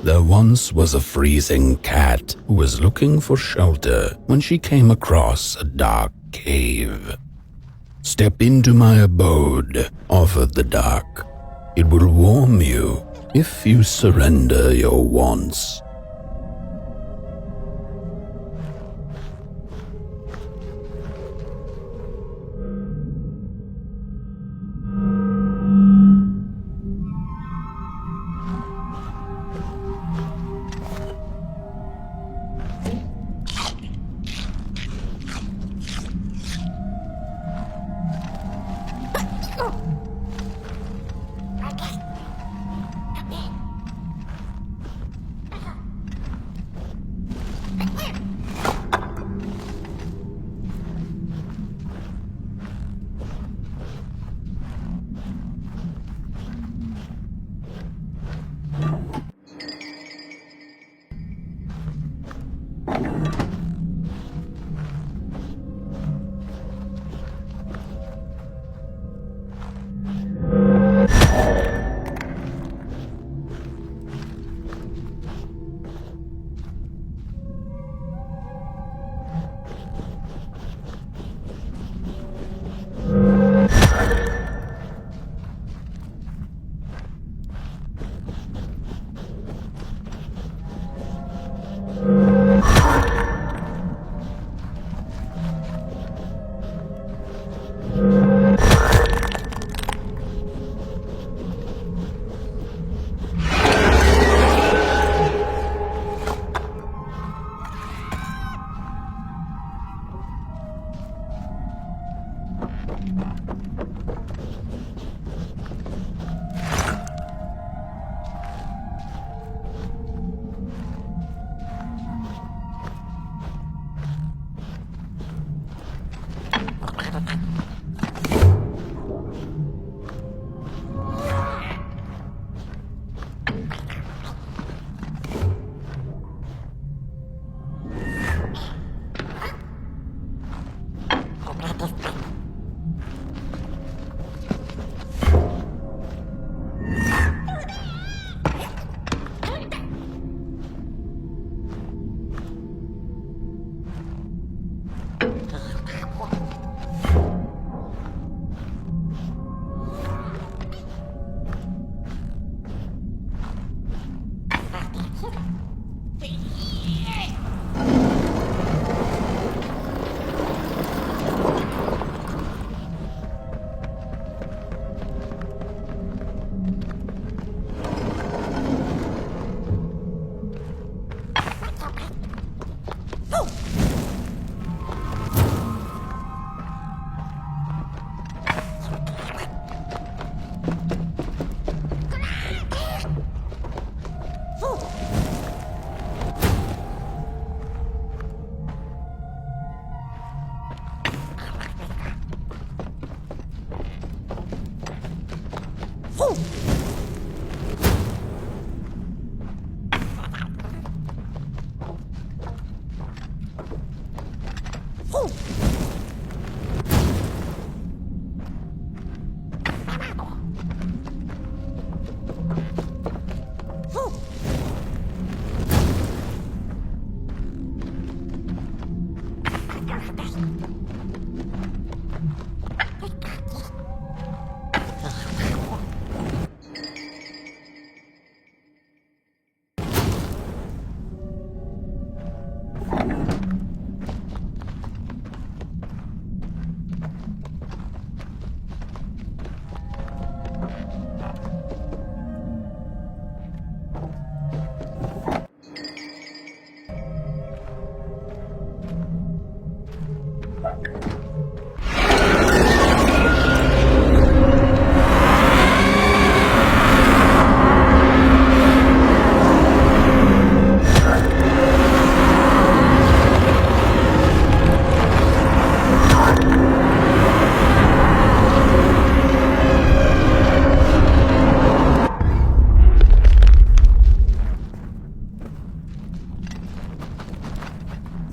There once was a freezing cat who was looking for shelter when she came across a dark cave. "Step into my abode," offered the dark. "It will warm you if you surrender your wants."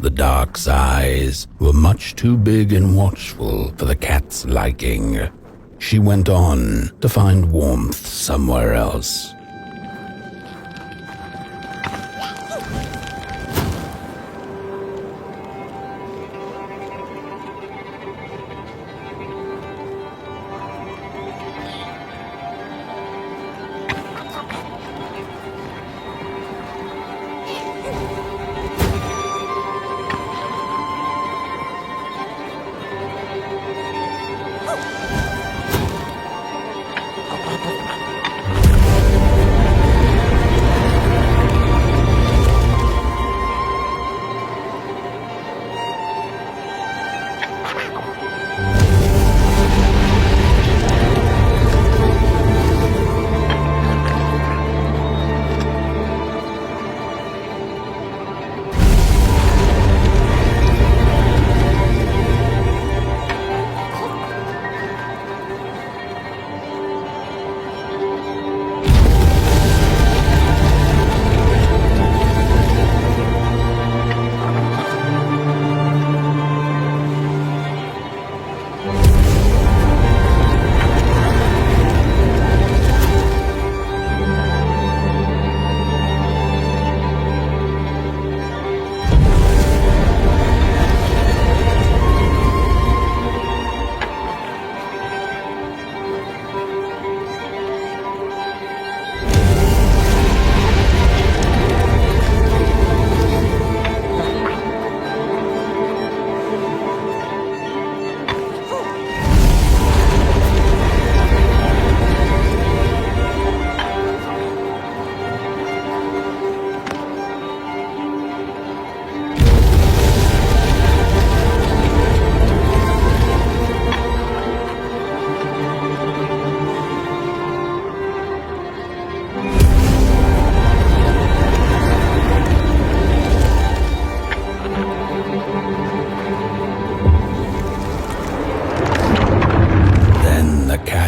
The dark's eyes were much too big and watchful for the cat's liking. She went on to find warmth somewhere else.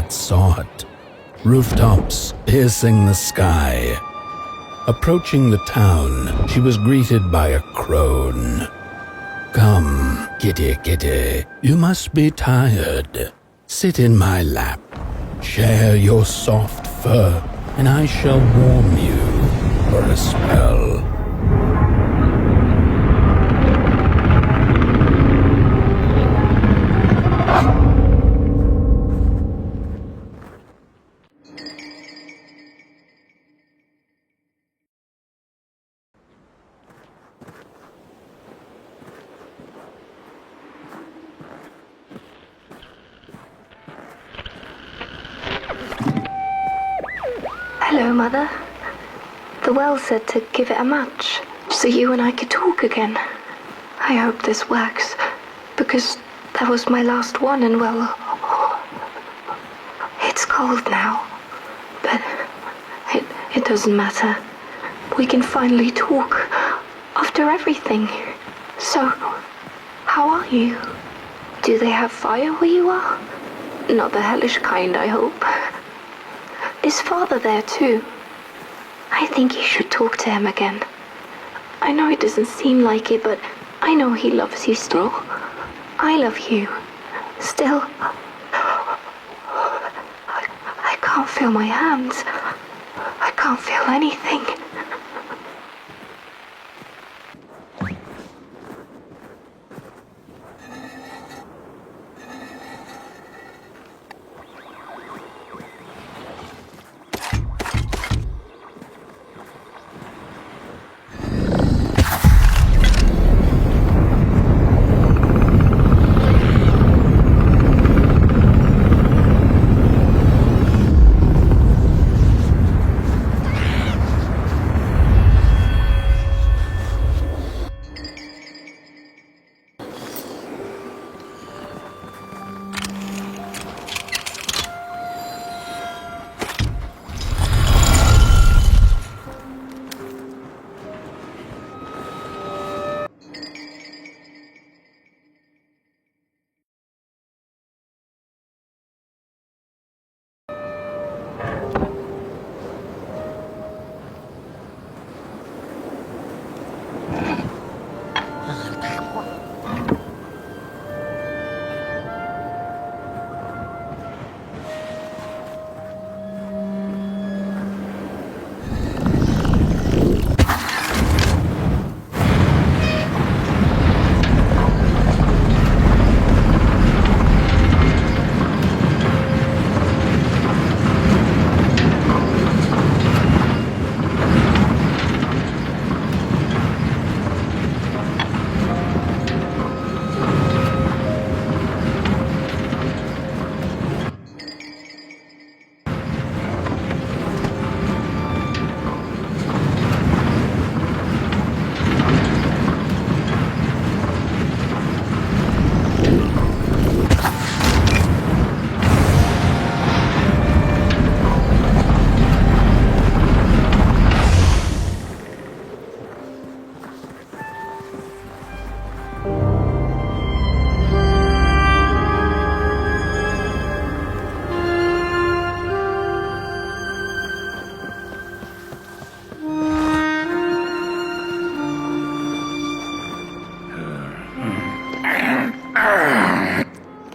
Saw it. Rooftops piercing the sky. Approaching the town, she was greeted by a crone. "Come, kitty, kitty, you must be tired. Sit in my lap. Share your soft fur, and I shall warm you for a spell." Hello, Mother. The well said to give it a match, so you and I could talk again. I hope this works, because that was my last one, and well, it's cold now. But it doesn't matter. We can finally talk after everything. So, how are you? Do they have fire where you are? Not the hellish kind, I hope. Is Father there too? I think you should talk to him again. I know it doesn't seem like it, but I know he loves you still. I love you. Still. I can't feel my hands. I can't feel anything.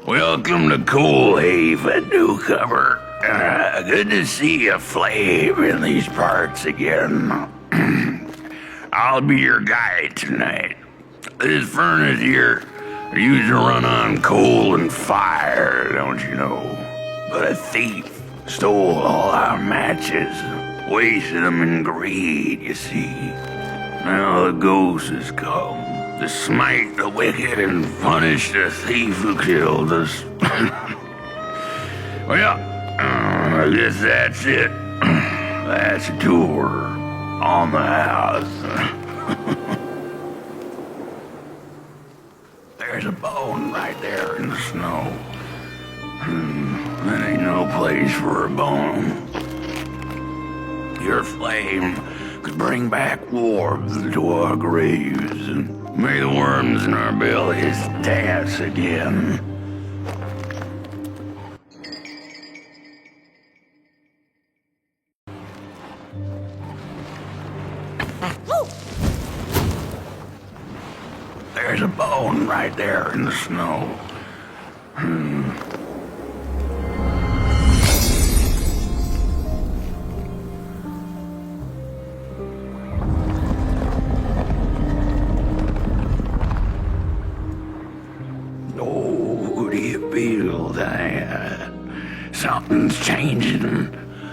Welcome to Cool Haven, newcomer. Good to see a flame in these parts again. I'll be your guide tonight. This furnace here used to run on coal and fire, don't you know? But a thief stole all our matches, wasted them in greed, you see. Now the ghost has come to smite the wicked and punish the thief who killed us. Well, I guess that's it. That's a tour on the house. There's a bone right there in the snow. That ain't no place for a bone. Your flame could bring back warmth to our graves, and may the worms in our bellies dance again. There's a bone right there in the snow. Oh, do you feel that? Something's changing.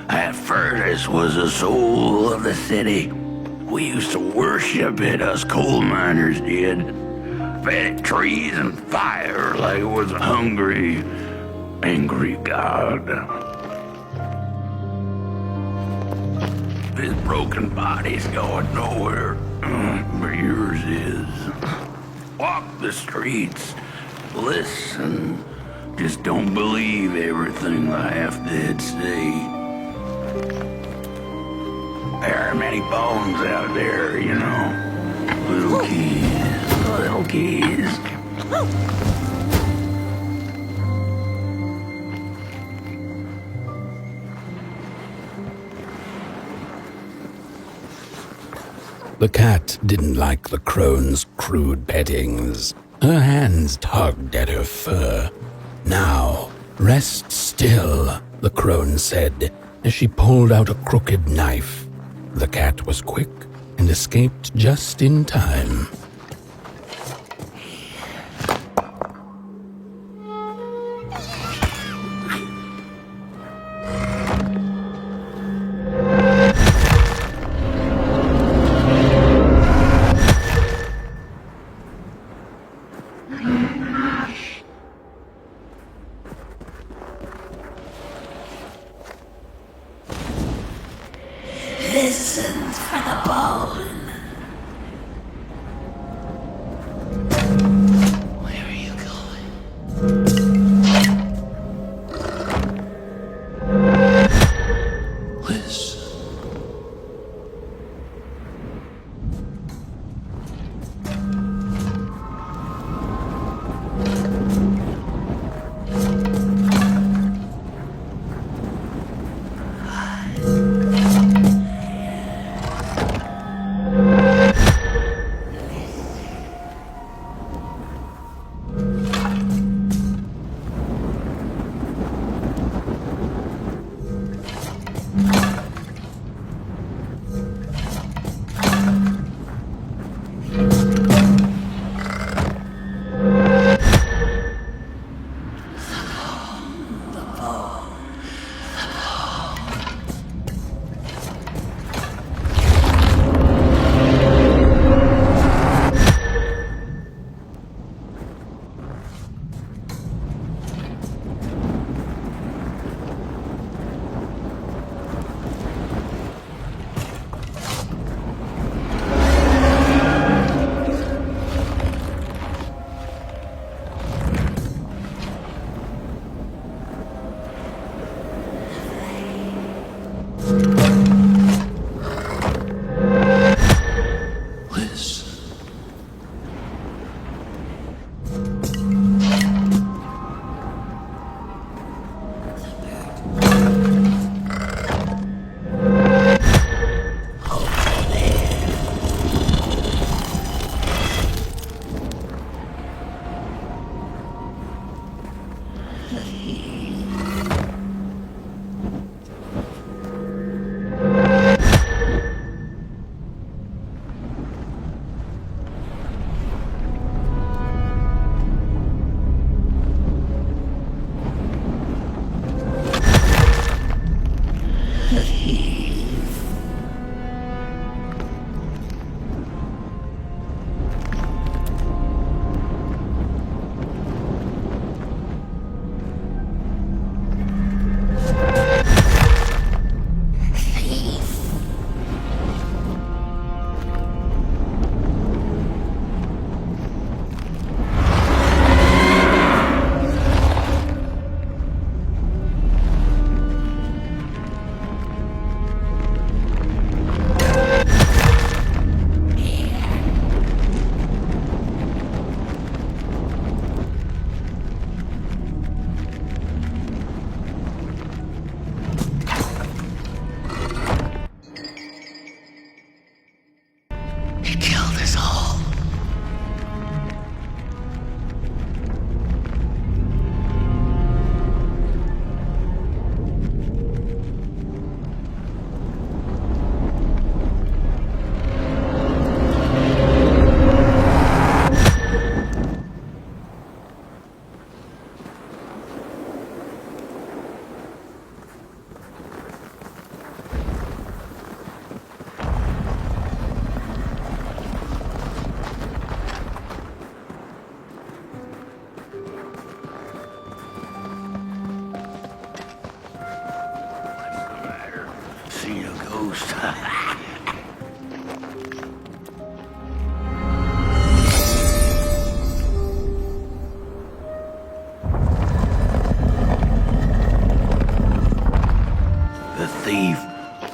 That furnace was the soul of the city. We used to worship it, us coal miners did. Fed it trees and fire like it was a hungry, angry god. This broken body's going nowhere, but yours is. Walk the streets, listen, just don't believe everything the half did say. There are many bones out there, you know. Little keys. The cat didn't like the crone's crude pettings. Her hands tugged at her fur. "Now, rest still," the crone said as she pulled out a crooked knife. The cat was quick and escaped just in time. Listen for the bone. Where are you going? Listen.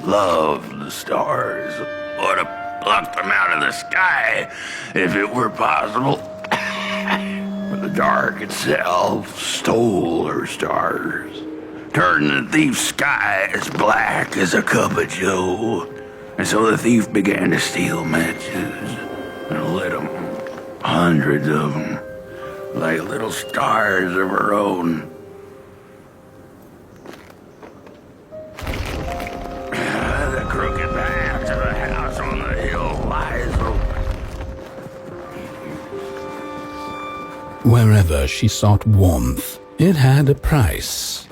Loved the stars. Would have plucked them out of the sky if it were possible. But the dark itself stole her stars, turned the thief's sky as black as a cup of joe. And so the thief began to steal matches and lit them, hundreds of them, like little stars of her own. The crooked path to the house on the hill lies open. Wherever she sought warmth, it had a price.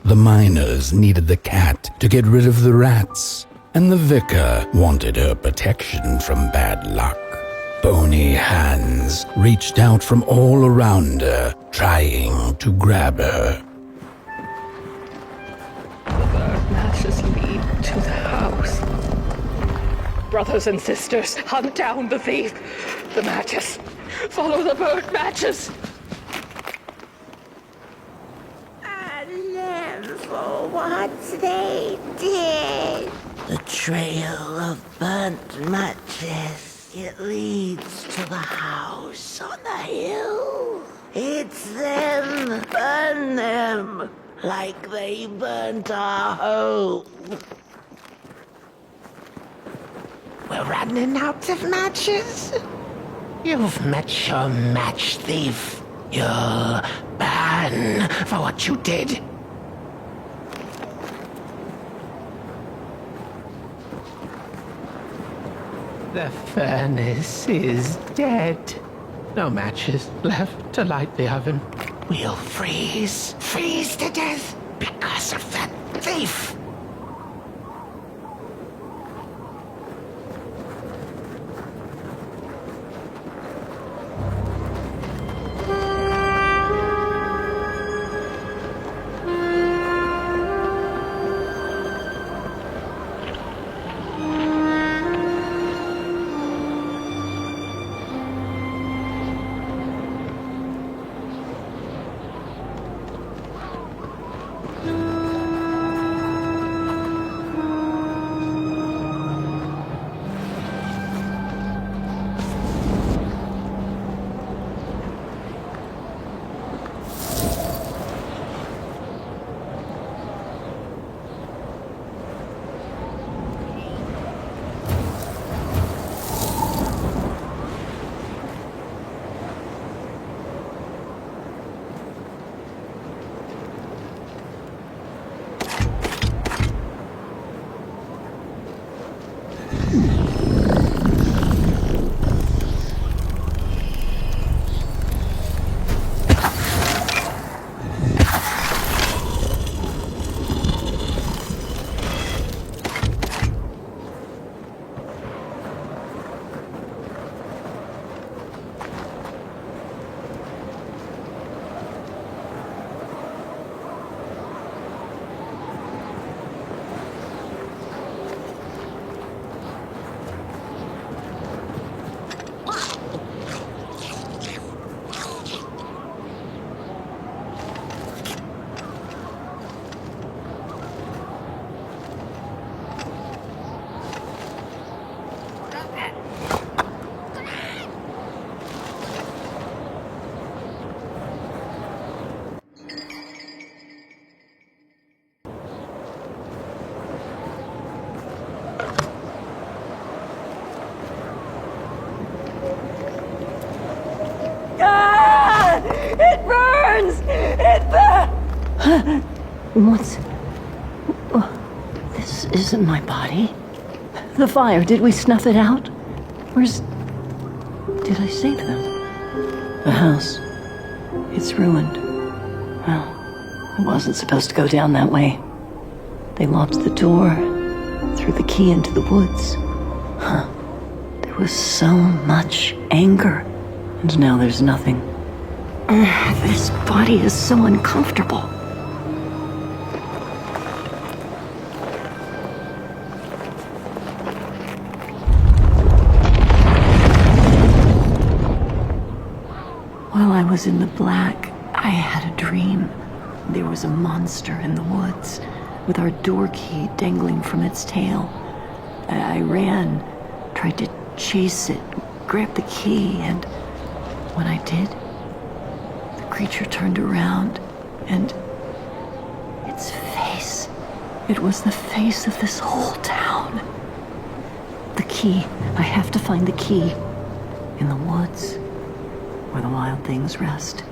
The miners needed the cat to get rid of the rats, and the vicar wanted her protection from bad luck. Bony hands reached out from all around her, trying to grab her. The matches lead to the house. Brothers and sisters, hunt down the thief. The matches. Follow the burnt matches. For what they did. The trail of burnt matches. It leads to the house on the hill. It's them. Burn them. Like they burnt our home. We're running out of matches. You've met your match thief. You'll burn for what you did. The furnace is dead. No matches left to light the oven. We'll freeze to death because of that thief. It burns! It burns! What's... Oh, this isn't my body. The fire, did we snuff it out? Where's... Did I save them? The house. It's ruined. Well, it wasn't supposed to go down that way. They locked the door, threw the key into the woods. Huh. There was so much anger, and now there's nothing. This body is so uncomfortable. While I was in the black, I had a dream. There was a monster in the woods, with our door key dangling from its tail. I ran, tried to chase it, grab the key, and when I did, the creature turned around, and its face, it was the face of this whole town. The key. I have to find the key. In the woods, where the wild things rest.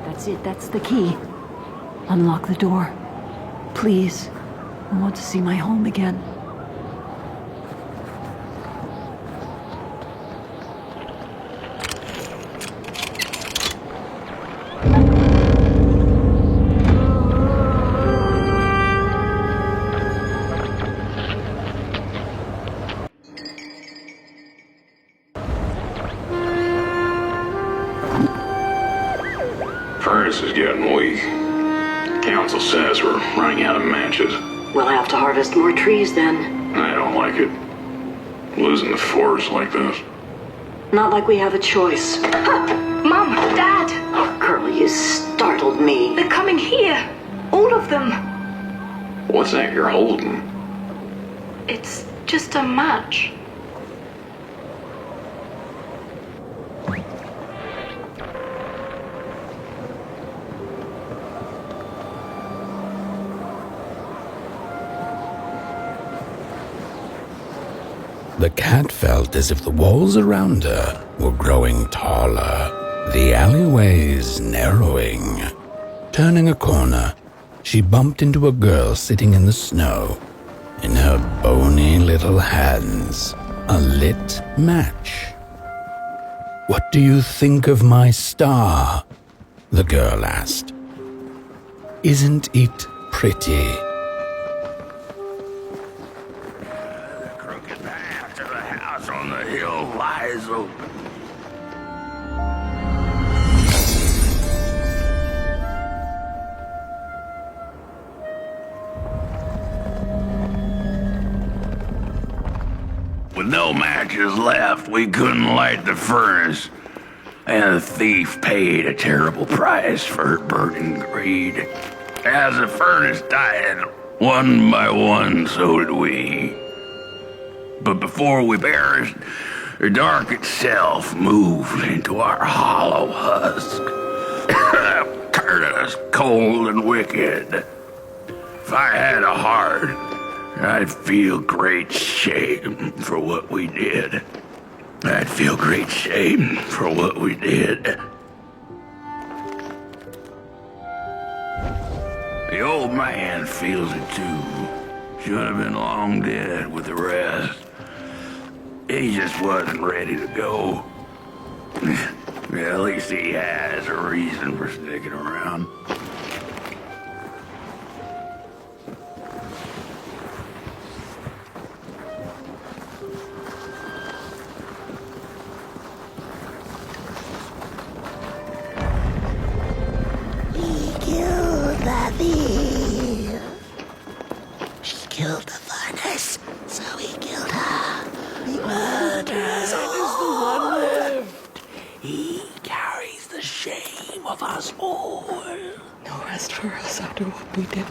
That's it, that's the key. Unlock the door. Please. I want to see my home again. Furnace is getting weak. Council says we're running out of matches. We'll have to harvest more trees then. I don't like it. Losing the forest like this. Not like we have a choice. Mom, Dad! Oh, Curly, you startled me. They're coming here. All of them. What's that you're holding? It's just a match. The cat felt as if the walls around her were growing taller, the alleyways narrowing. Turning a corner, she bumped into a girl sitting in the snow. In her bony little hands, a lit match. "What do you think of my star?" the girl asked. "Isn't it pretty?" On the hill lies open. With no matches left, we couldn't light the furnace. And the thief paid a terrible price for her burning greed. As the furnace died, one by one, so did we. But before we perished, the dark itself moved into our hollow husk. heartless, cold, and wicked. If I had a heart, I'd feel great shame for what we did. I'd feel great shame for what we did. The old man feels it too. Should have been long dead with the rest. He just wasn't ready to go. Well, at least he has a reason for sticking around. Killed the thief. She killed the furnace, so he killed her. Murders all. The one left. He carries the shame of us all. No rest for us after what we did.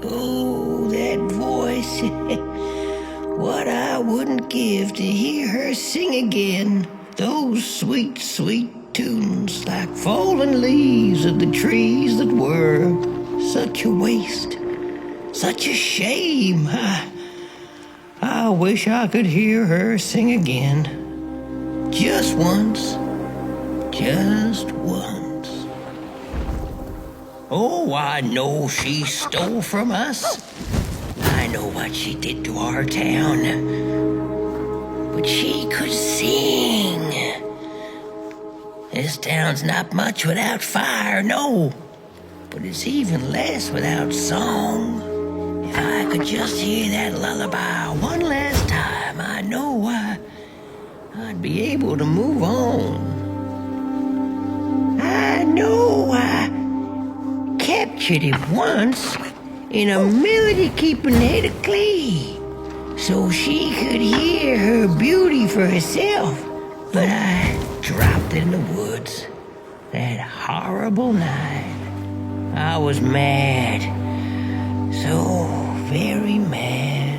Oh, that voice. What I wouldn't give to hear her sing again. Those sweet, sweet tunes like fallen leaves of the trees that were. Such a waste. Such a shame. I wish I could hear her sing again. Just once. Just once. Oh, I know she stole from us. I know what she did to our town. But she could sing. This town's not much without fire, no. But it's even less without song. If I could just hear that lullaby one last time, I know I'd be able to move on. I know I captured it once in a melody-keeping head of clay, so she could hear her beauty for herself. But I dropped it in the woods that horrible night. I was mad, so very mad.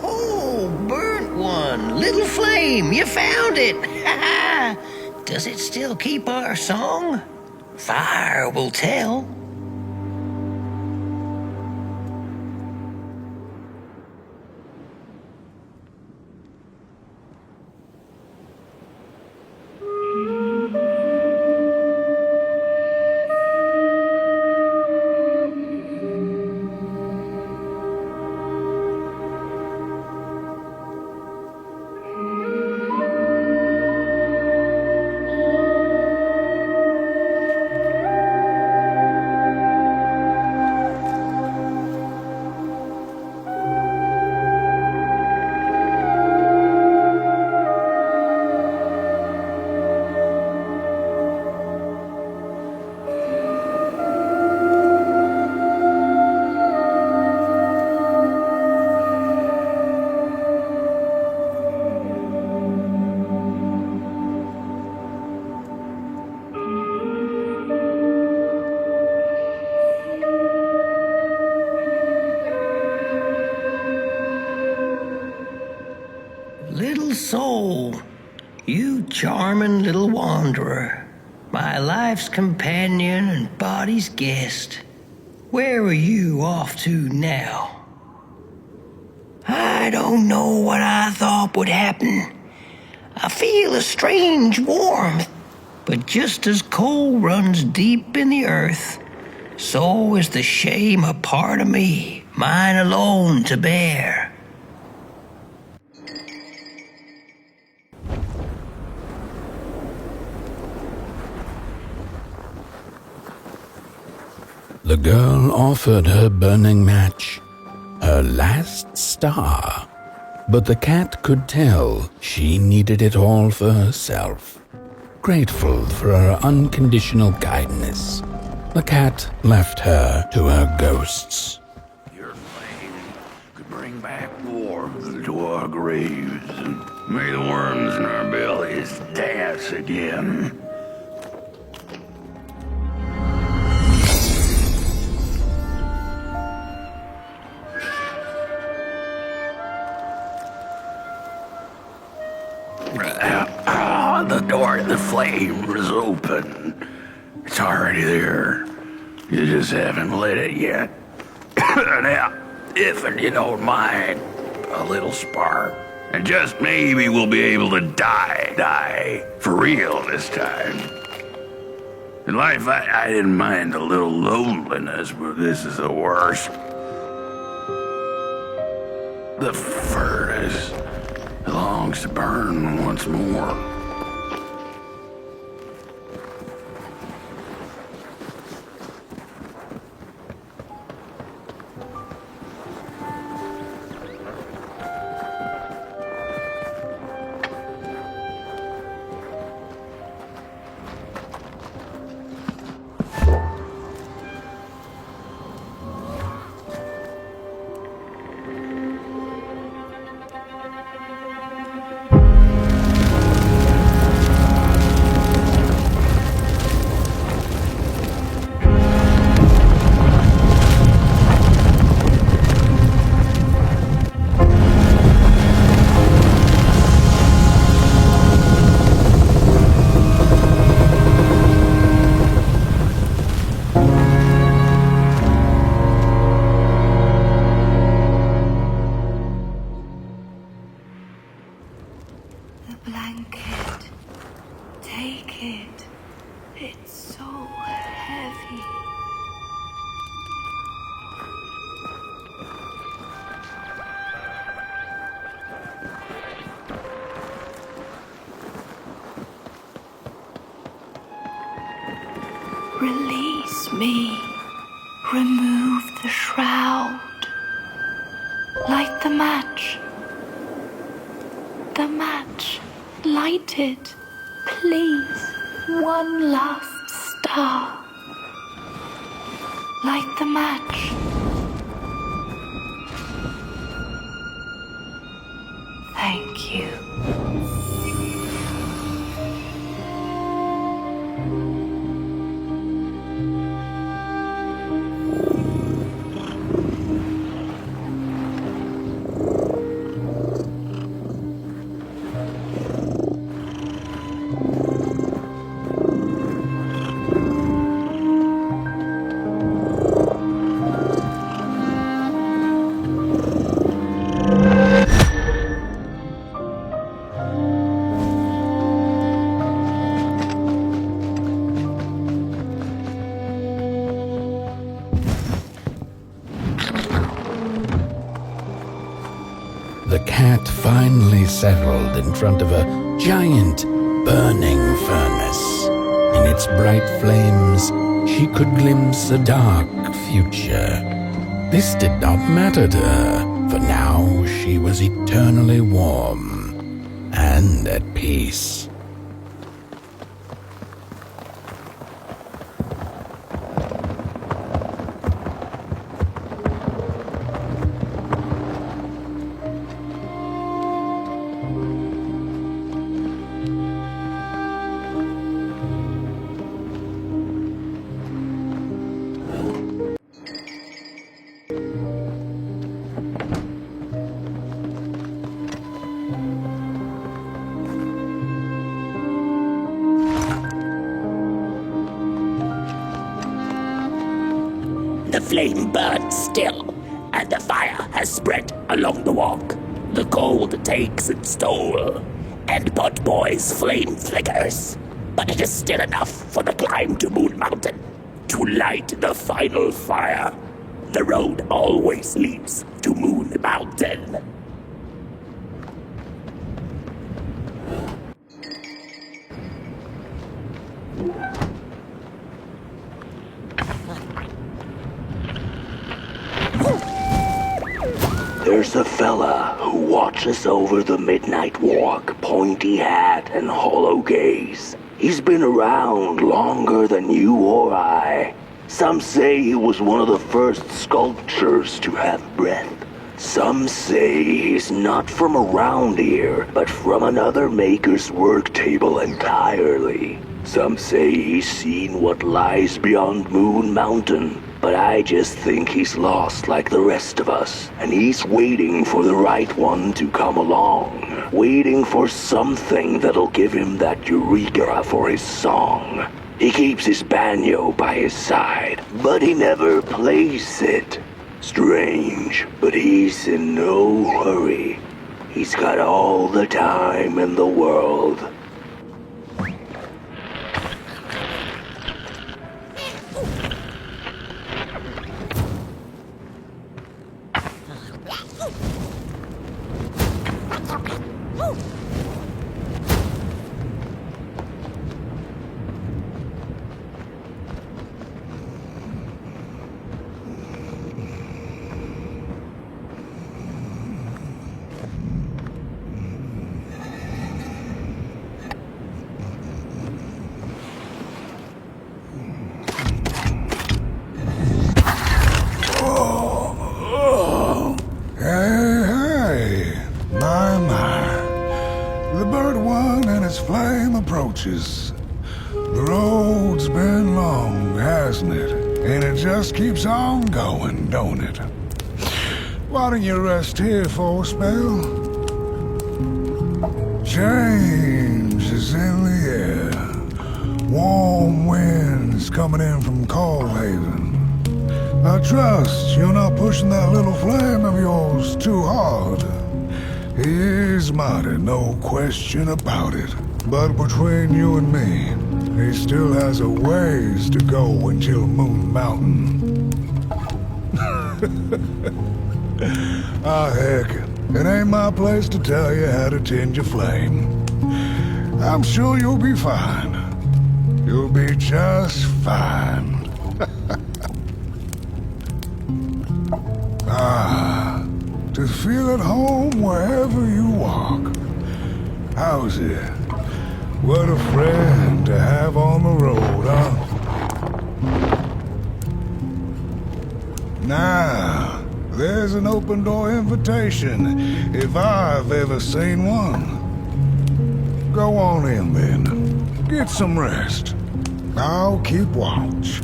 Oh, burnt one. Little flame, you found it. Does it still keep our song? Fire will tell. Little soul, you charming little wanderer, my life's companion and body's guest. Where are you off to now? I don't know what I thought would happen. I feel a strange warmth, but just as coal runs deep in the earth, so is the shame a part of me, mine alone to bear. The girl offered her burning match, her last star, but the cat could tell she needed it all for herself. Grateful for her unconditional kindness, the cat left her to her ghosts. Your flame could bring back warmth to our graves, and may the worms in our bellies dance again. The door to the flame is open. It's already there. You just haven't lit it yet. Now, if you don't mind, a little spark. And just maybe we'll be able to die for real this time. In life, I didn't mind a little loneliness, but this is the worst. The furnace longs to burn once more. Blanket. Take it. It's so heavy. Release me. Remove the shroud. Light the match. The match. Light it, please. One last star. Light the match. Thank you. the cat finally settled in front of a giant burning furnace. In its bright flames, she could glimpse a dark future. This did not matter to her, for now she was eternally warm and at peace. The flame burns still, and the fire has spread along the walk. The cold takes its toll, and Potboy's flame flickers. But it is still enough for the climb to Moon Mountain, to light the final fire. The road always leads to Moon Mountain. There's a fella who watches over the midnight walk, pointy hat and hollow gaze. He's been around longer than you or I. Some say he was one of the first sculptures to have breath. Some say he's not from around here, but from another maker's work table entirely. Some say he's seen what lies beyond Moon Mountain. But I just think he's lost like the rest of us, and he's waiting for the right one to come along. Waiting for something that'll give him that eureka for his song. He keeps his banjo by his side, but he never plays it. Strange, but he's in no hurry. He's got all the time in the world. The road's been long, hasn't it? And it just keeps on going, don't it? Why don't you rest here for a spell? Change is in the air. Warm winds coming in from Coldhaven. I trust you're not pushing that little flame of yours too hard. He is mighty, no question about it. But between you and me, he still has a ways to go until Moon Mountain. Heck, it ain't my place to tell you how to tend your flame. I'm sure you'll be fine. You'll be just fine. To feel at home wherever you walk. How's it? What a friend to have on the road, huh? Now, there's an open door invitation, if I've ever seen one. Go on in then. Get some rest. I'll keep watch.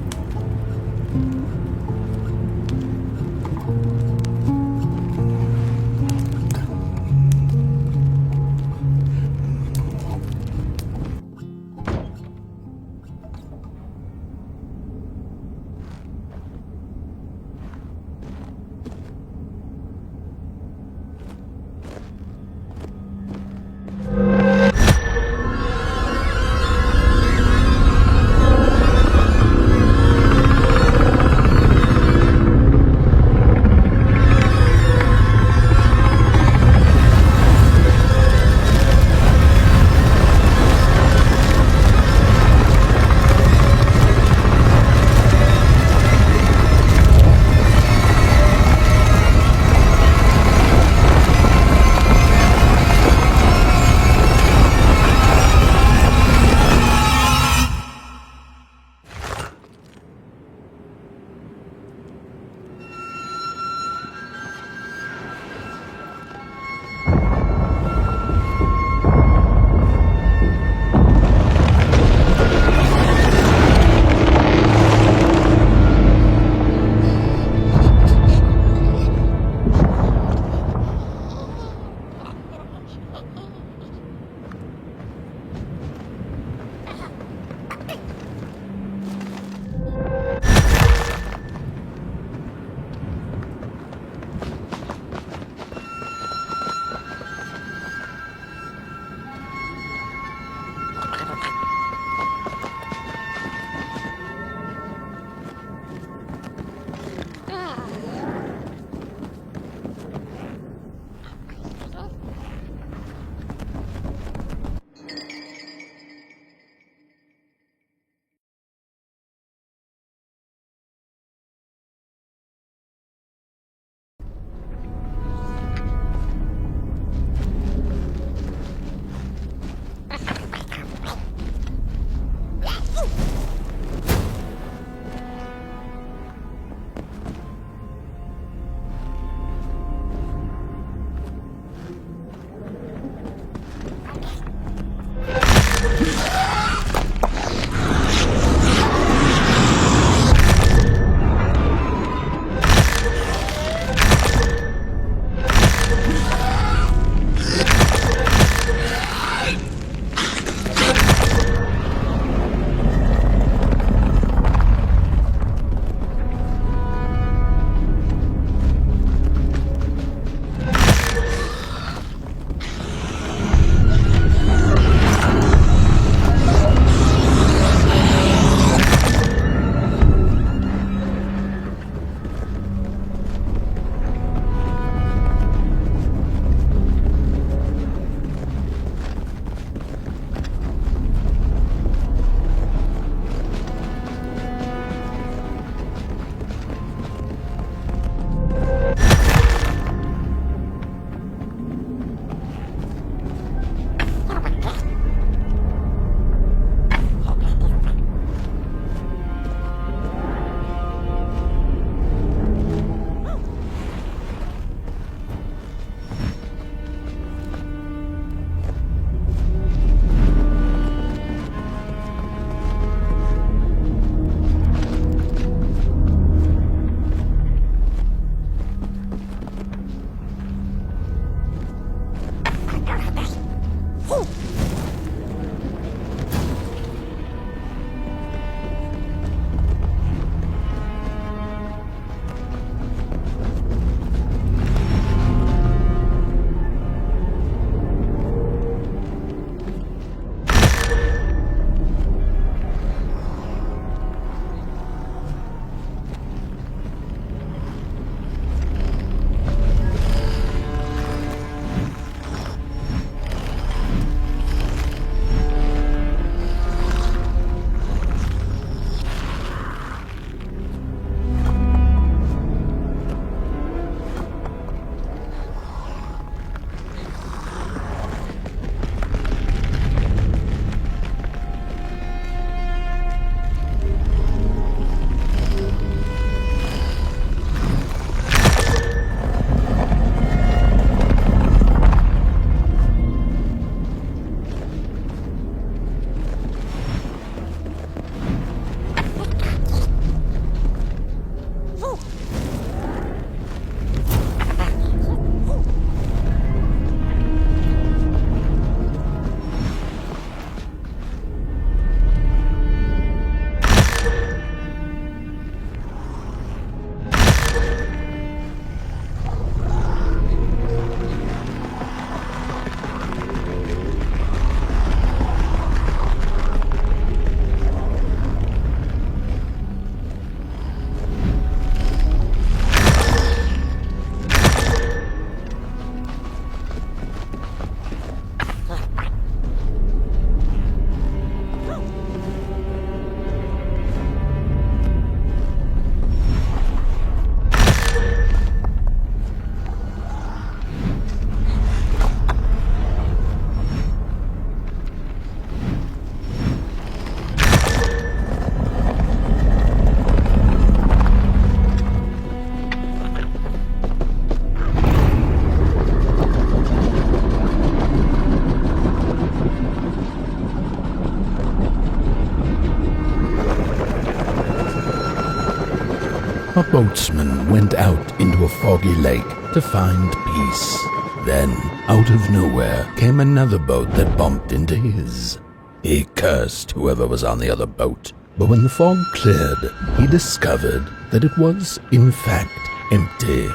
a boatsman went out into a foggy lake to find peace. Then, out of nowhere, came another boat that bumped into his. He cursed whoever was on the other boat, but when the fog cleared, he discovered that it was, in fact, empty.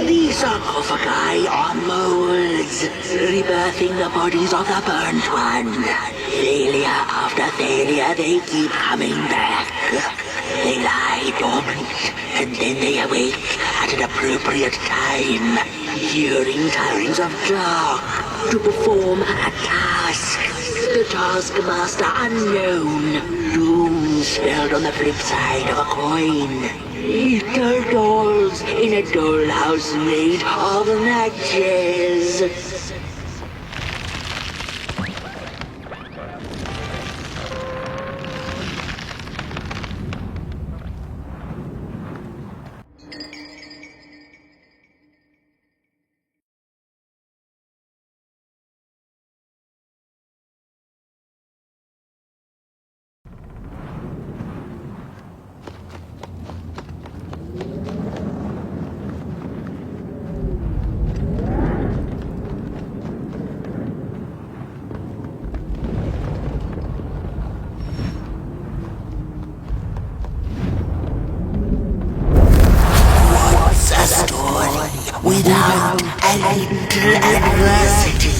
These sarcophagi are molds, rebirthing the bodies of the burnt one. Failure after failure, they keep coming back. They lie dormant, and then they awake at an appropriate time, during times of dark, to perform a task. The taskmaster unknown, doom spelled on the flip side of a coin. Little dolls in a dollhouse made of matches. Without a little adversity.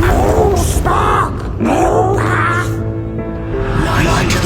No spark, no path. Light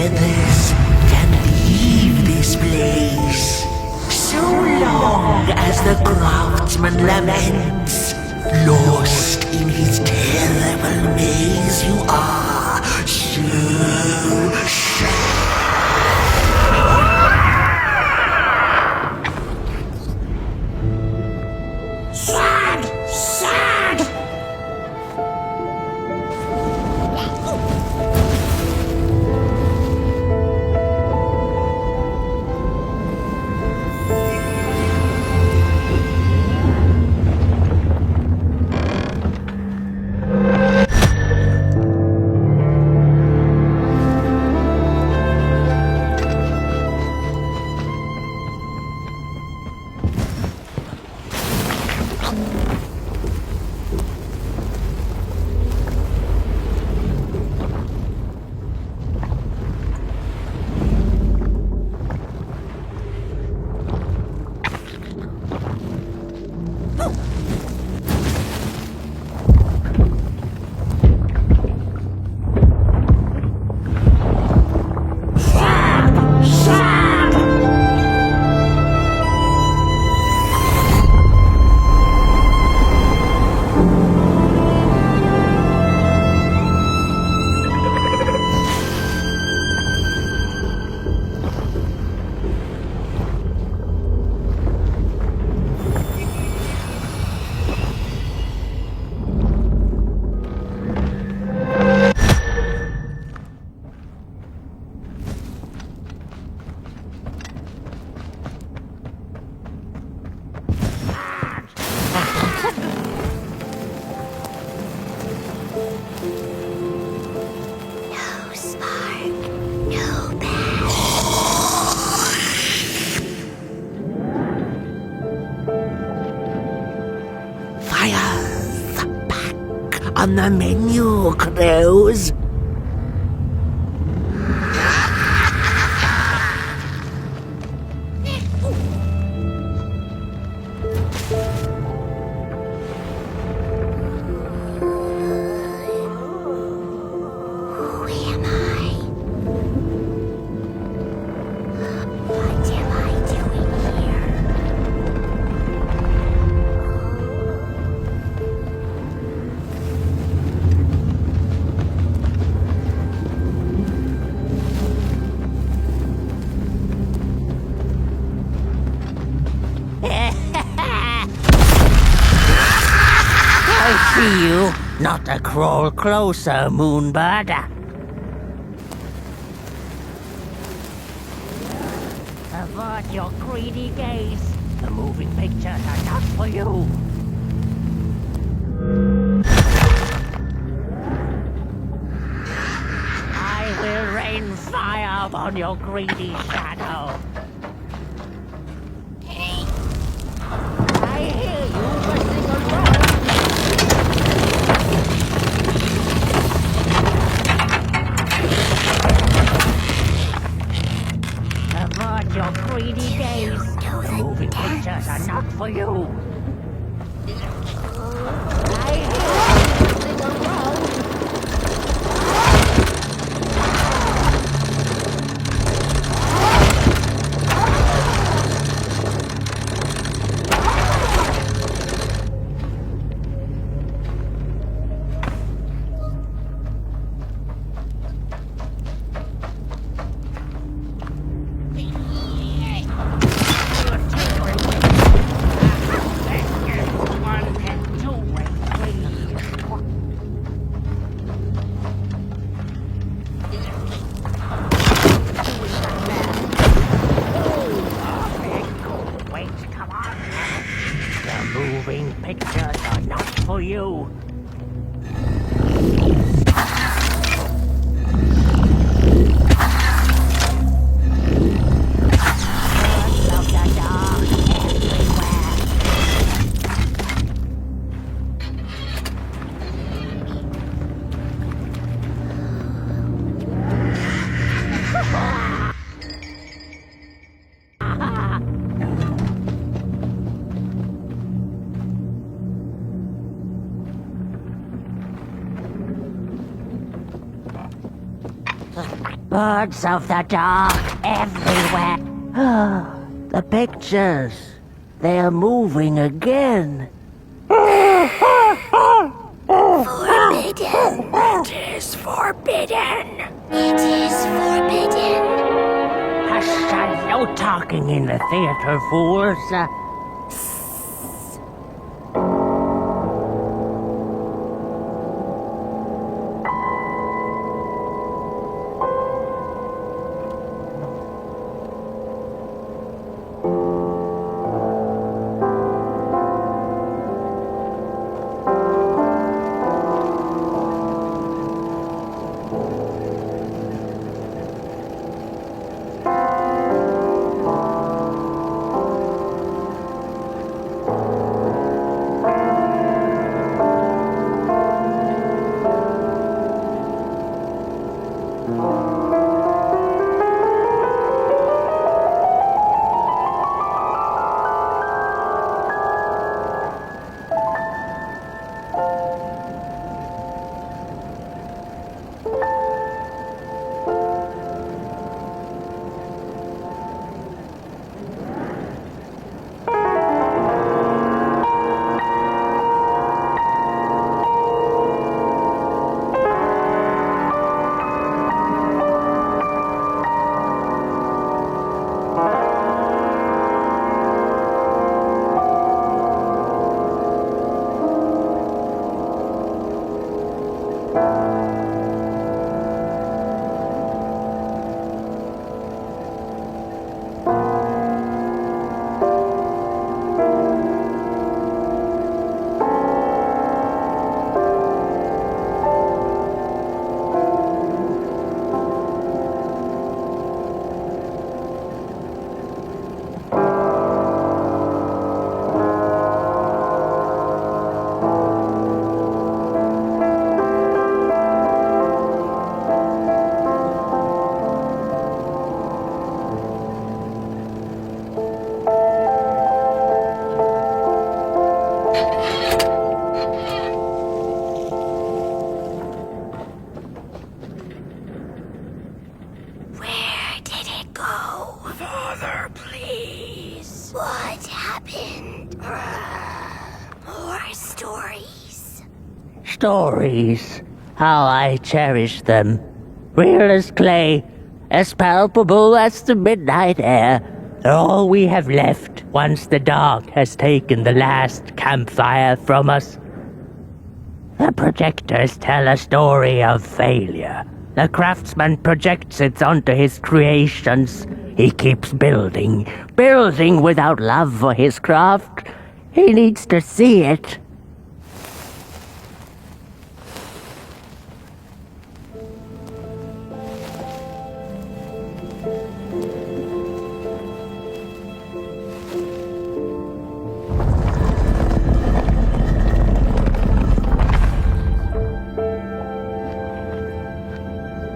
feathers can leave this place. So long as the craftsman laments, lost in his terrible maze you are so sad. Sad! On the menu, crows. Not to crawl closer, Moonbird. Avert your greedy gaze. The moving pictures are not for you. I will rain fire upon your greedy shadow. I hear you whistling around. Avert your greedy gaze. The moving pictures are not for you. I hear you whistling around. Birds of the dark everywhere. The pictures. They are moving again. Forbidden. It is forbidden. It is forbidden. Hush, no talking in the theater, fools. Stories. How I cherish them. Real as clay, as palpable as the midnight air. They're all we have left once the dark has taken the last campfire from us. The projectors tell a story of failure. The craftsman projects it onto his creations. He keeps building without love for his craft. He needs to see it.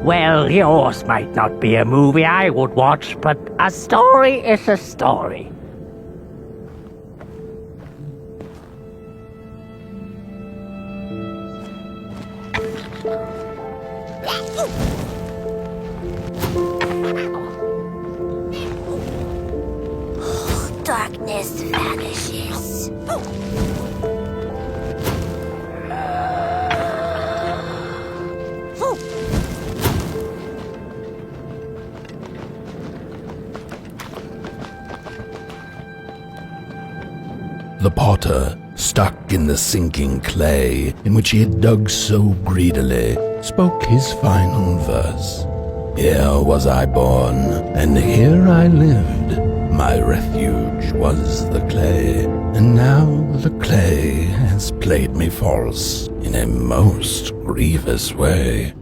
Well, yours might not be a movie I would watch, but a story is a story. Darkness vanishes. The potter, stuck in the sinking clay in which he had dug so greedily, spoke his final verse. Here was I born, and here I lived. My refuge was the clay, and now the clay has played me false in a most grievous way.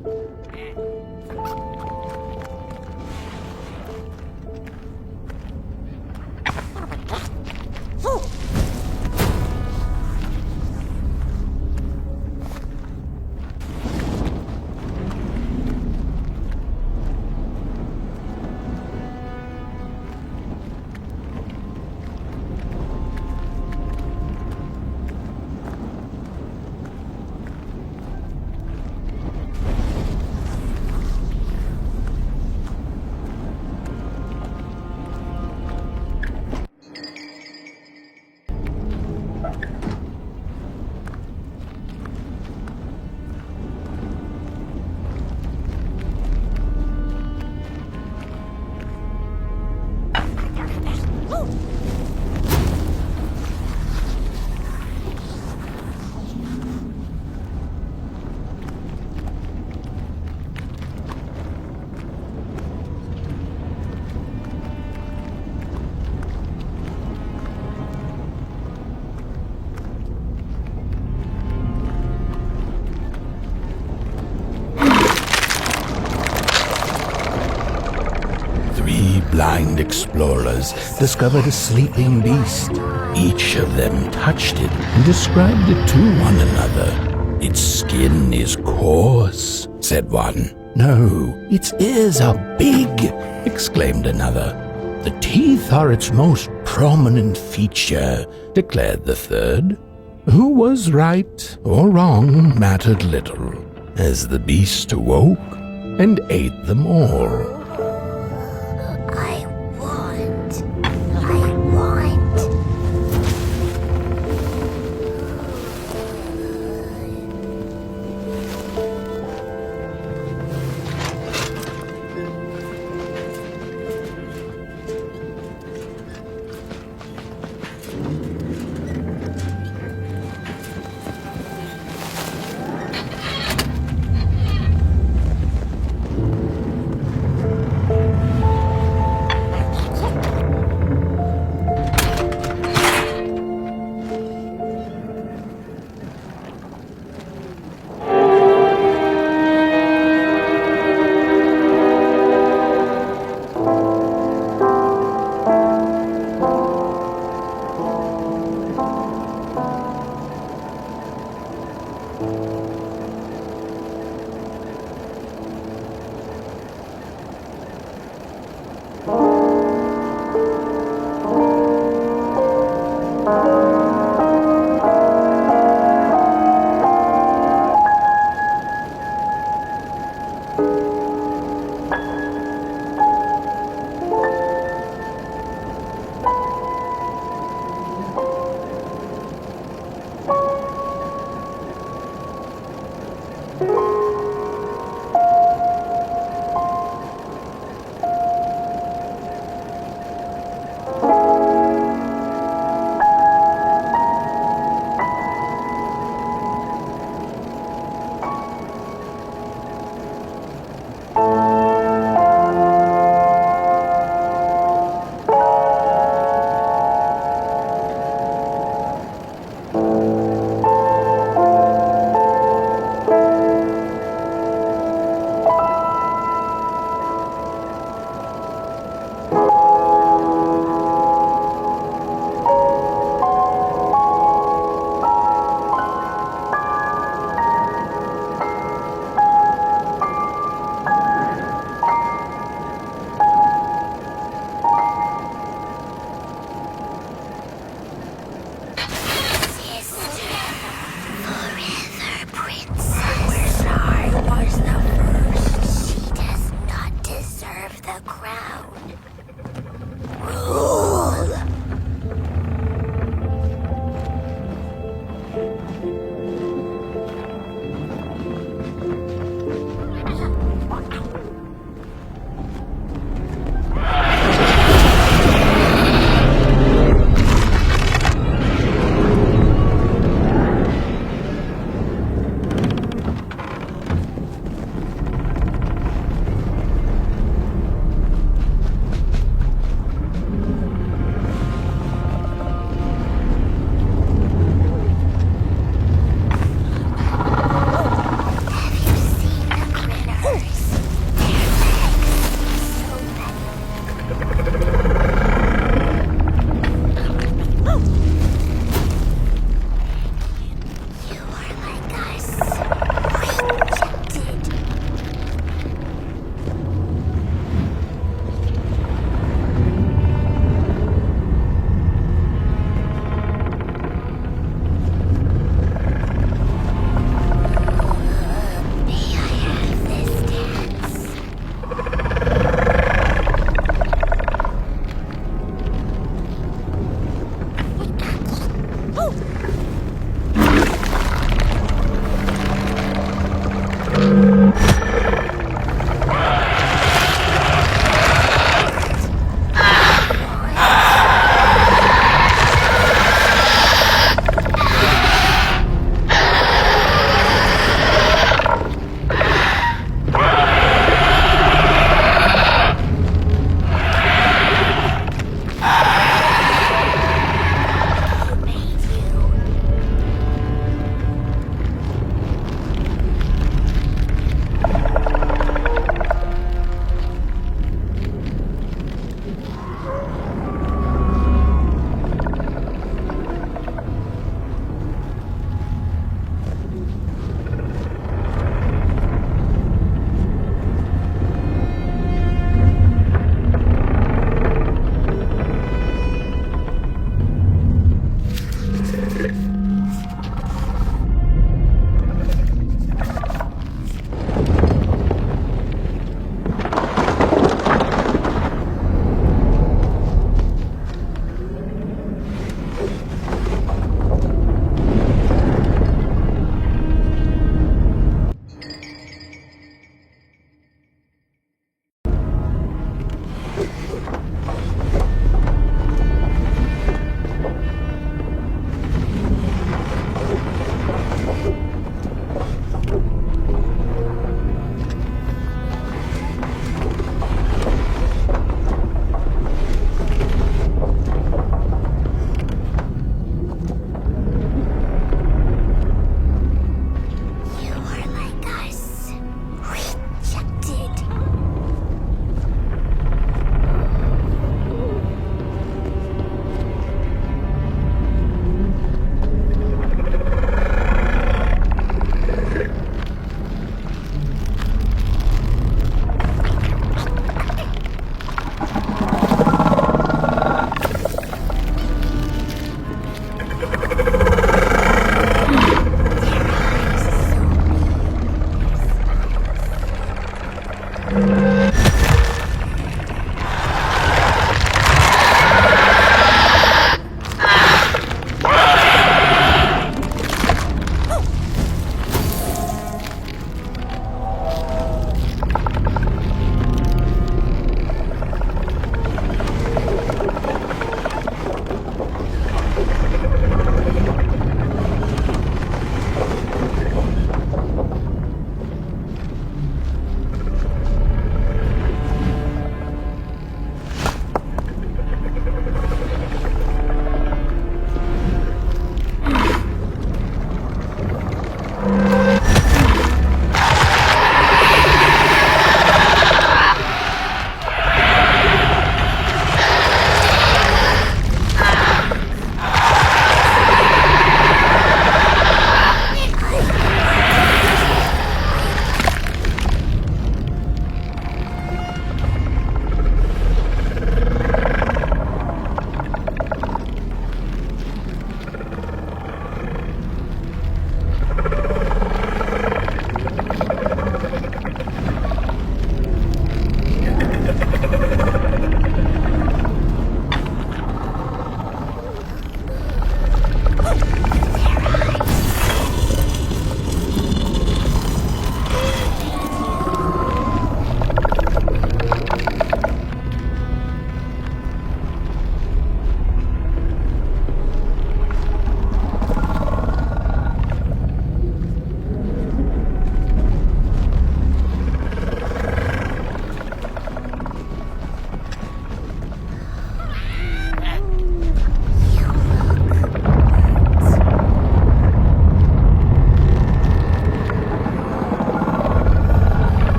and explorers discovered a sleeping beast. Each of them touched it and described it to one another. "Its skin is coarse," said one. "No, its ears are big," exclaimed another. "The teeth are its most prominent feature," declared the third. Who was right or wrong mattered little, as the beast awoke and ate them all.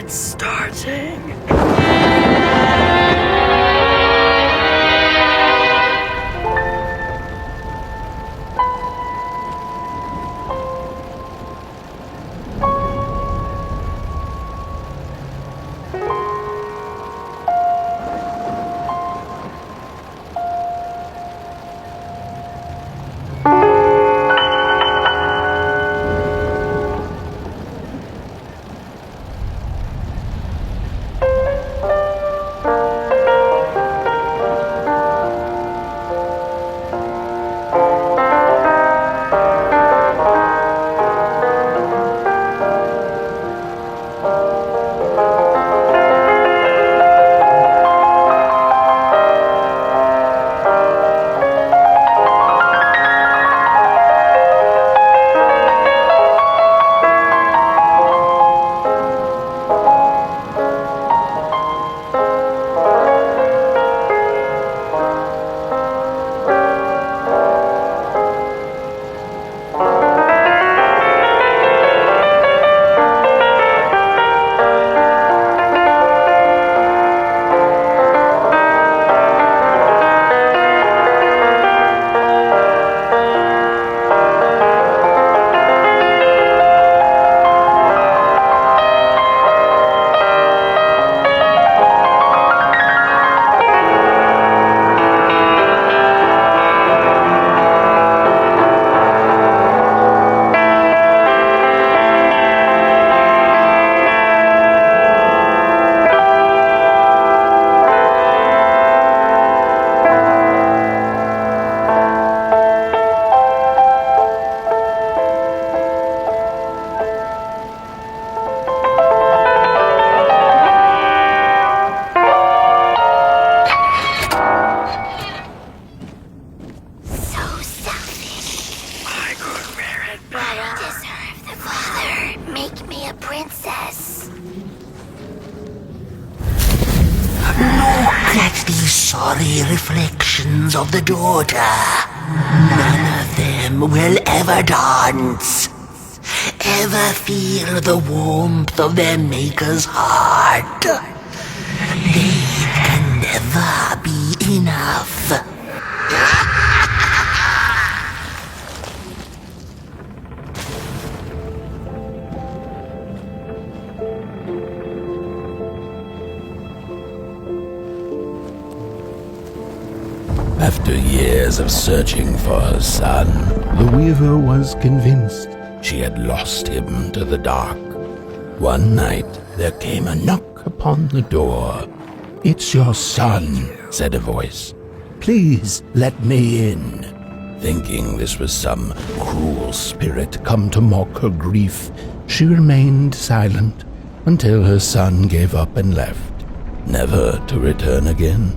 It's starting. Sorry reflections of the daughter. None of them will ever dance. Ever feel the warmth of their maker's heart. They can never be enough. After years of searching for her son, the weaver was convinced she had lost him to the dark. One night, there came a knock upon the door. "It's your son," said a voice. "Please let me in." Thinking this was some cruel spirit come to mock her grief, she remained silent until her son gave up and left, never to return again.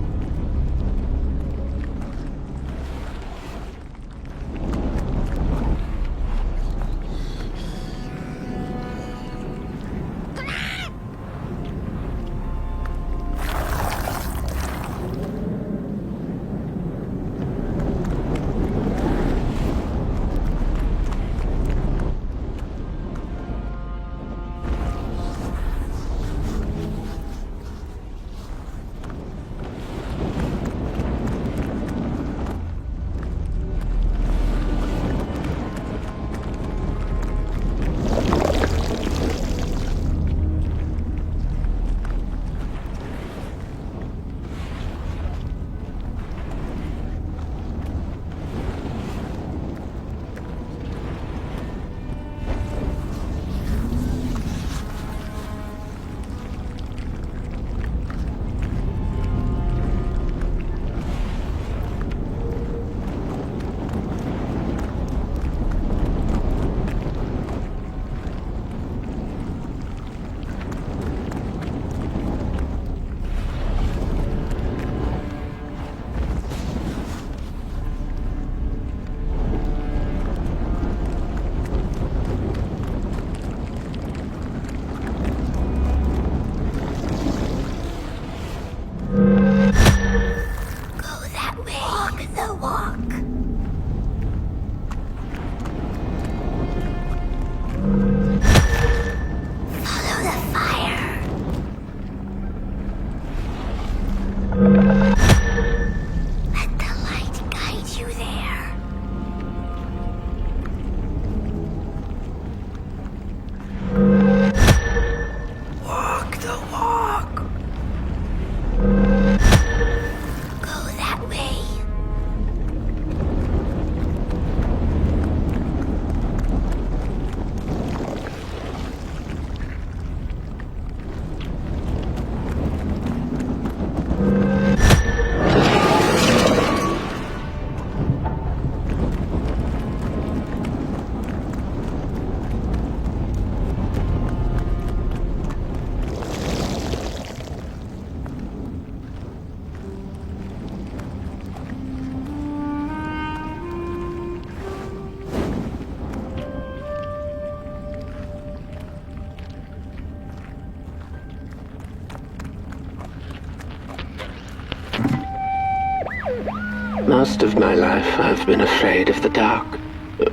Most of my life, I've been afraid of the dark.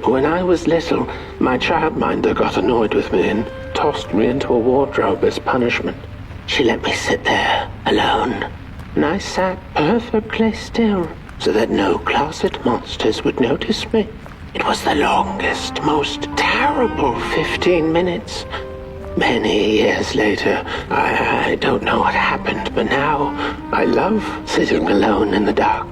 When I was little, my childminder got annoyed with me and tossed me into a wardrobe as punishment. She let me sit there, alone, and I sat perfectly still so that no closet monsters would notice me. It was the longest, most terrible 15 minutes. Many years later, I don't know what happened, but now I love sitting alone in the dark.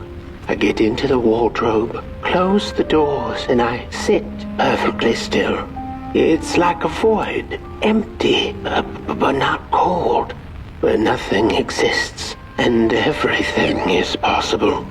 I get into the wardrobe, close the doors, and I sit perfectly still. It's like a void, empty, but not cold, where nothing exists and everything is possible.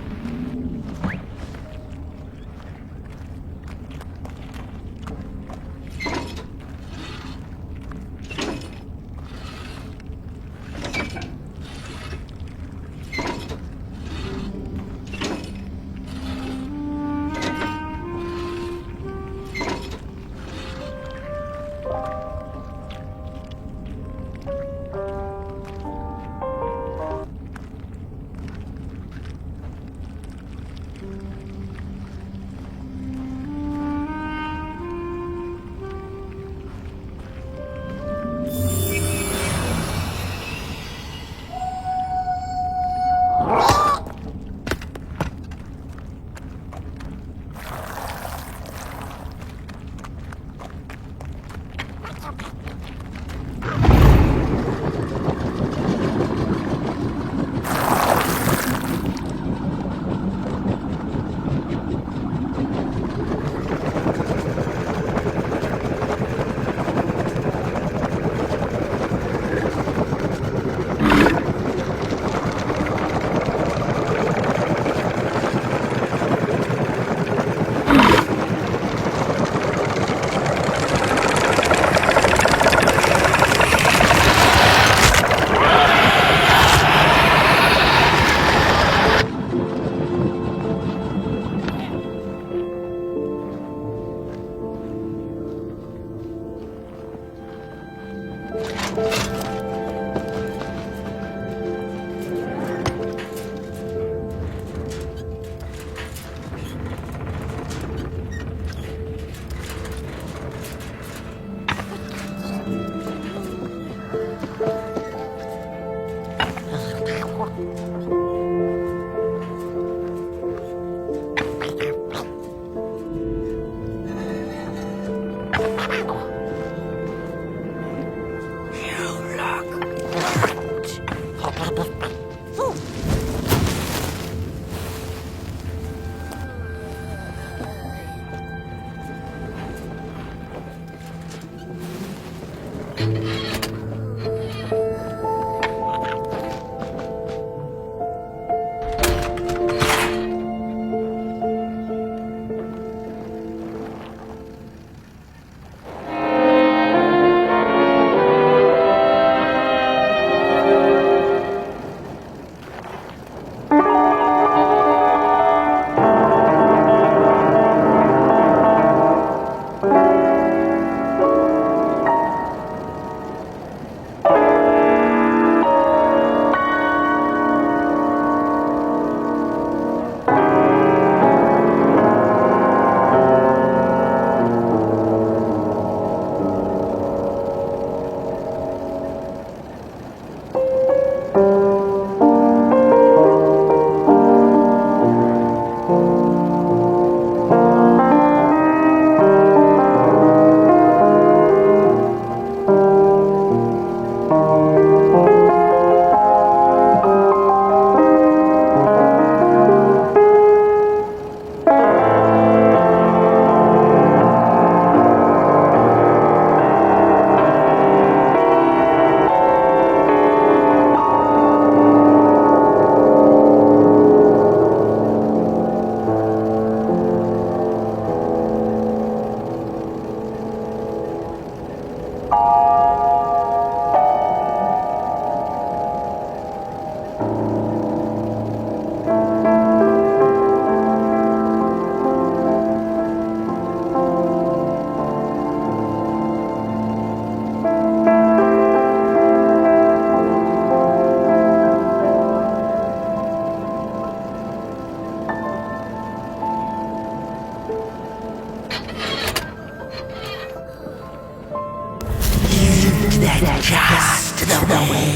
way.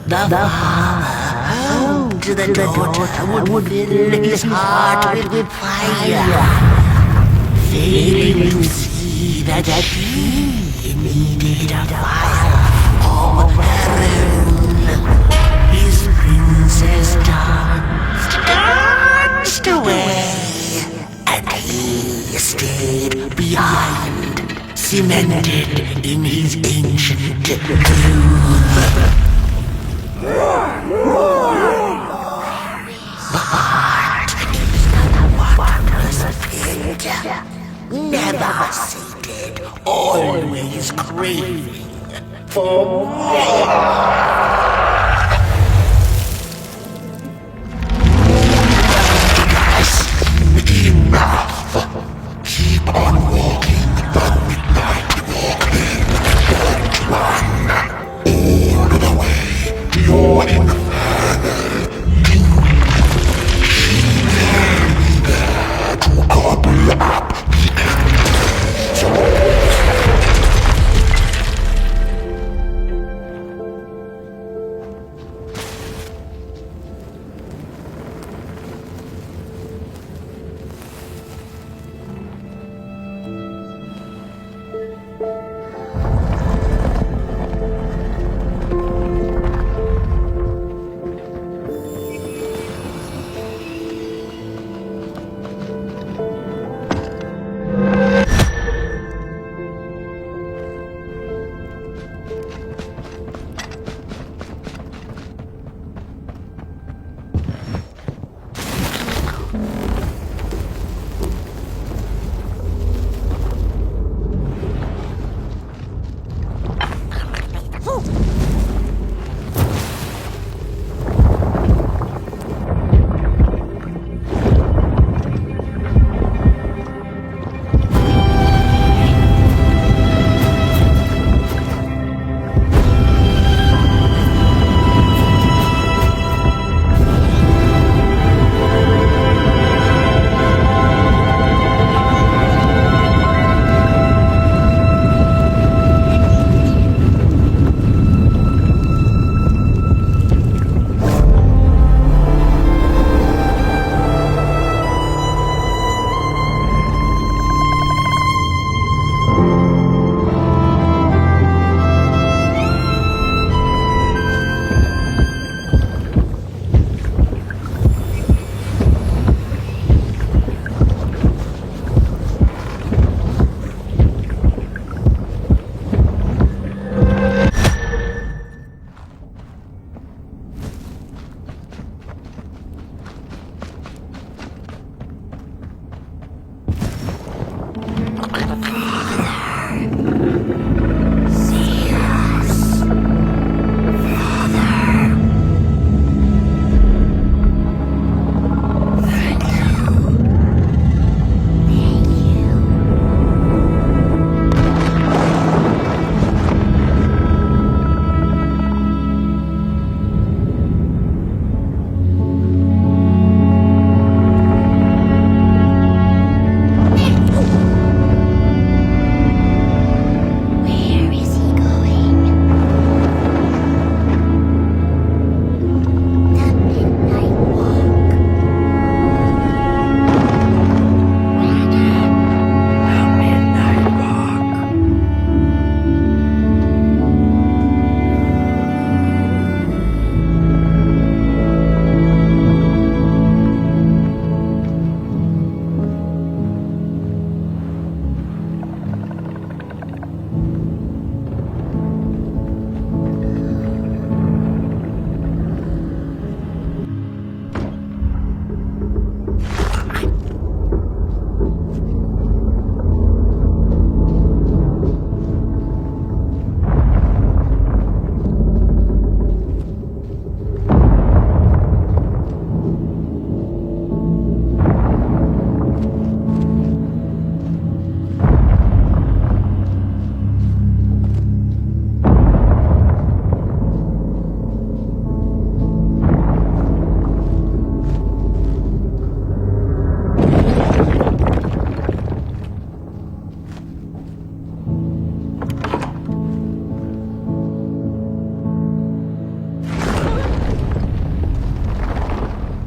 The father to the daughter would fill his heart with fire, failing to see that he needed a fire of her own. His princess danced away, and he stayed behind, cemented in his ancient tomb. But what was a pit? Never sated, always craving for more. Enough! Keep on walking the midnight walking. Don't run all the way to your infernal doom. She will be there to gobble up the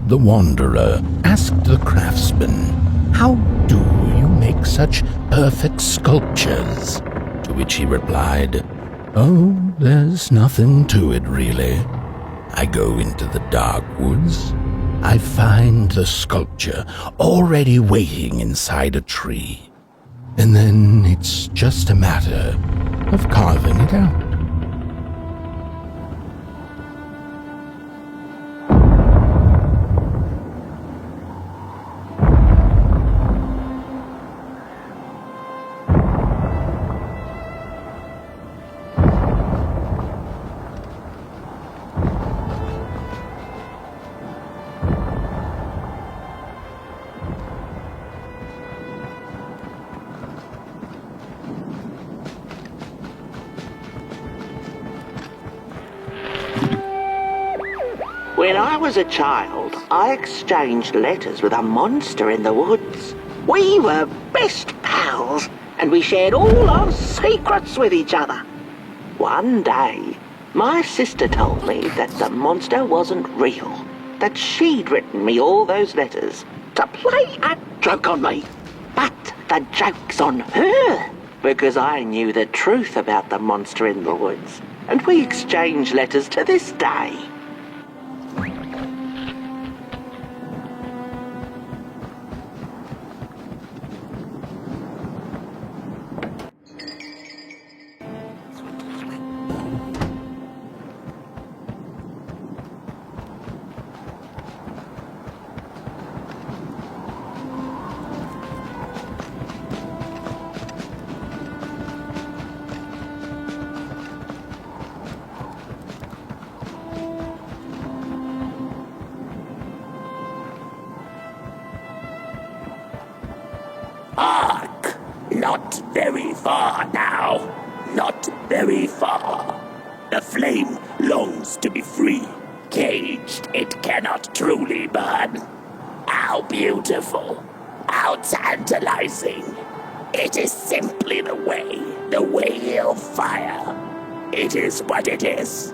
The wanderer asked the craftsman, "How do you make such perfect sculptures?" To which he replied, "Oh, there's nothing to it really. I go into the dark woods. I find the sculpture already waiting inside a tree. And then it's just a matter of carving it out." When I was a child, I exchanged letters with a monster in the woods. We were best pals, and we shared all our secrets with each other. One day, my sister told me that the monster wasn't real, that she'd written me all those letters to play a joke on me. But the joke's on her, because I knew the truth about the monster in the woods, and we exchange letters to this day. Hark! Not very far now. Not very far. The flame longs to be free. Caged, it cannot truly burn. How beautiful. How tantalizing. It is simply the way of fire. It is what it is.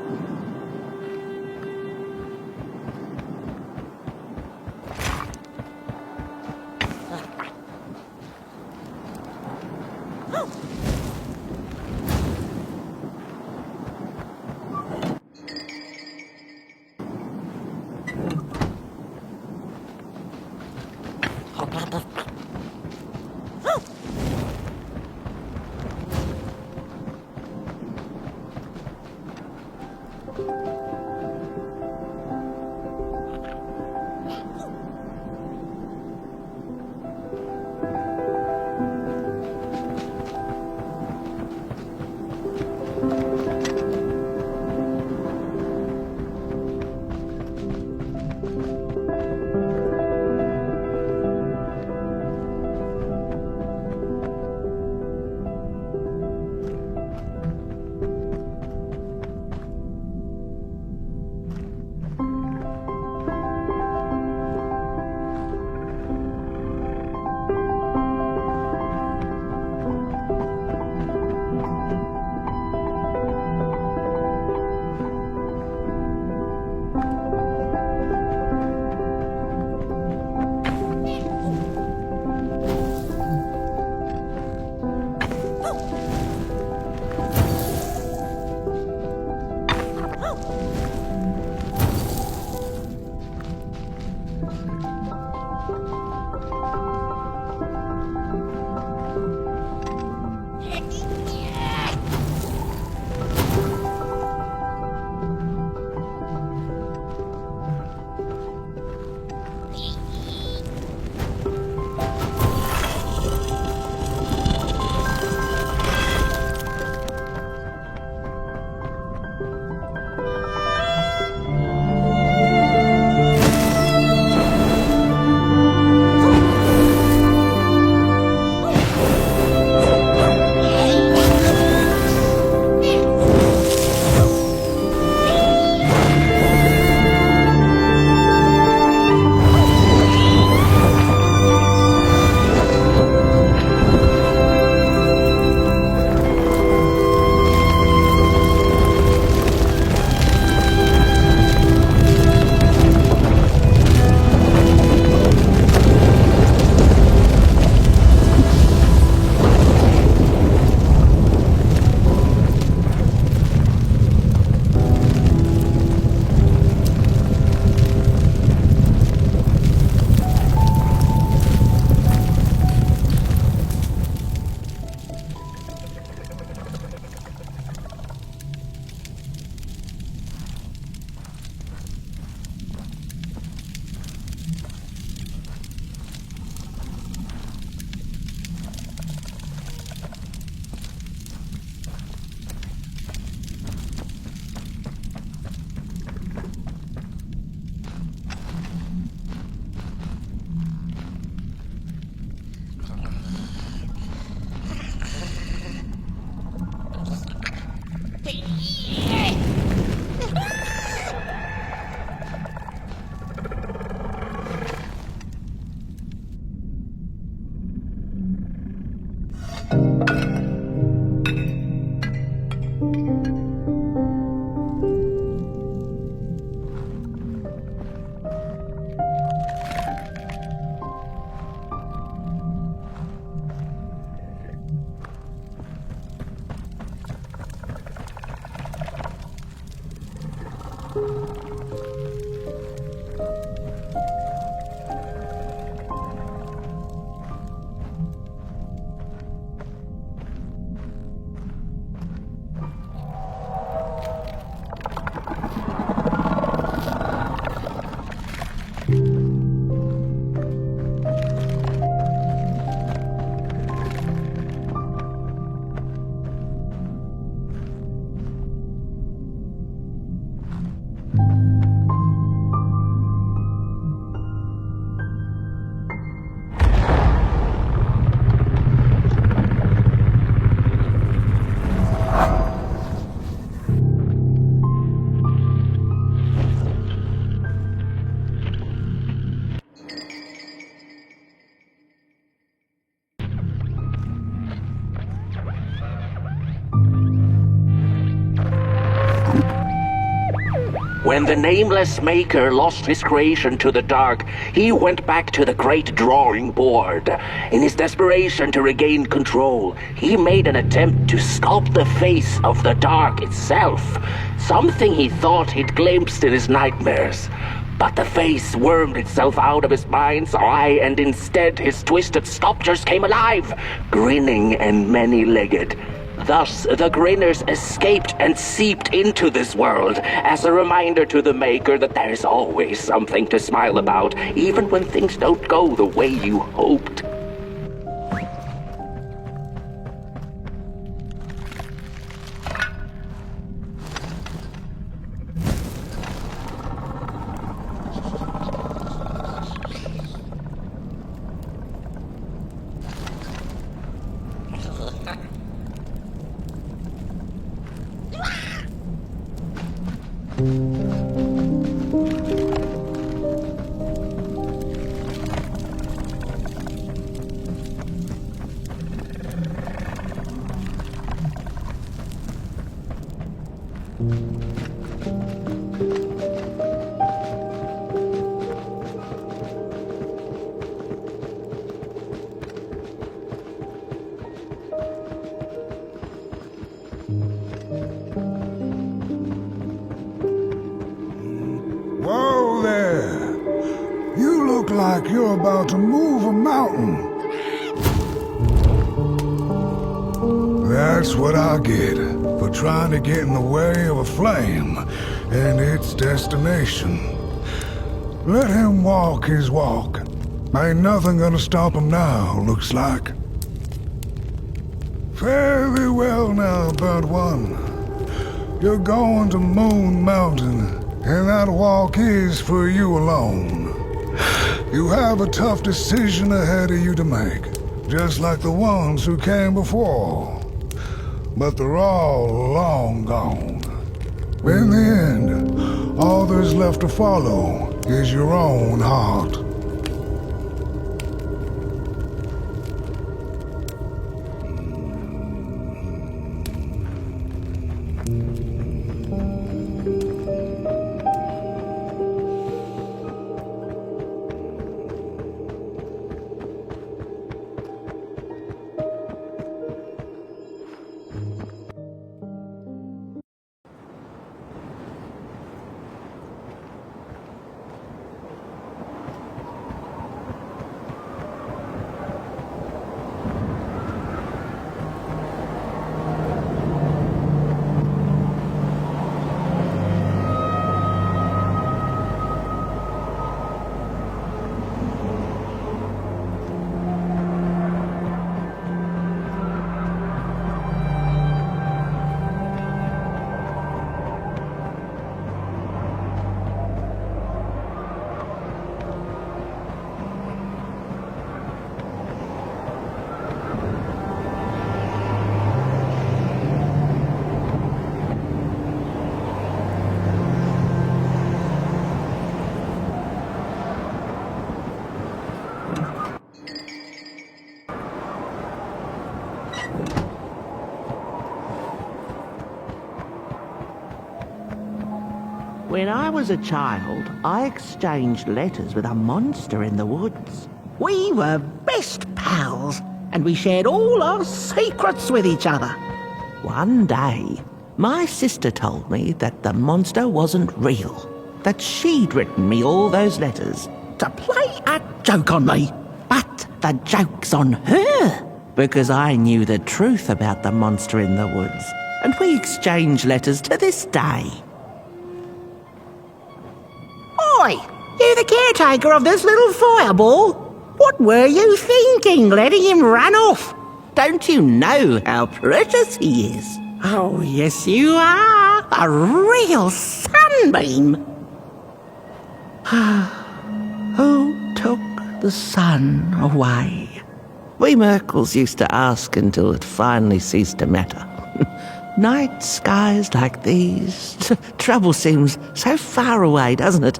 When the nameless maker lost his creation to the dark, he went back to the great drawing board. In his desperation to regain control, he made an attempt to sculpt the face of the dark itself, something he thought he'd glimpsed in his nightmares. But the face wormed itself out of his mind's eye, and instead his twisted sculptures came alive, grinning and many-legged. Thus, the grinners escaped and seeped into this world as a reminder to the maker that there's always something to smile about, even when things don't go the way you hoped. Whoa there! You look like you're about to move a mountain. That's what I get for trying to get in the way of a flame and its destination. Let him walk his walk. Ain't nothing gonna stop him now, looks like. Fare thee well now, burnt one. You're going to Moon Mountain, and that walk is for you alone. You have a tough decision ahead of you to make, just like the ones who came before. But they're all long gone. In the end, all there's left to follow is your own heart. When I was a child, I exchanged letters with a monster in the woods. We were best pals, and we shared all our secrets with each other. One day, My sister told me that the monster wasn't real, that she'd written me all those letters to play a joke on me. But the joke's on her, because I knew the truth about the monster in the woods, and we exchange letters to this day. Oi! You the caretaker of this little fireball? What were you thinking, letting him run off? Don't you know how precious he is? Oh, yes you are. A real sunbeam. Who took the sun away? We Merkles used to ask until it finally ceased to matter. Night skies like these. Trouble seems so far away, doesn't it?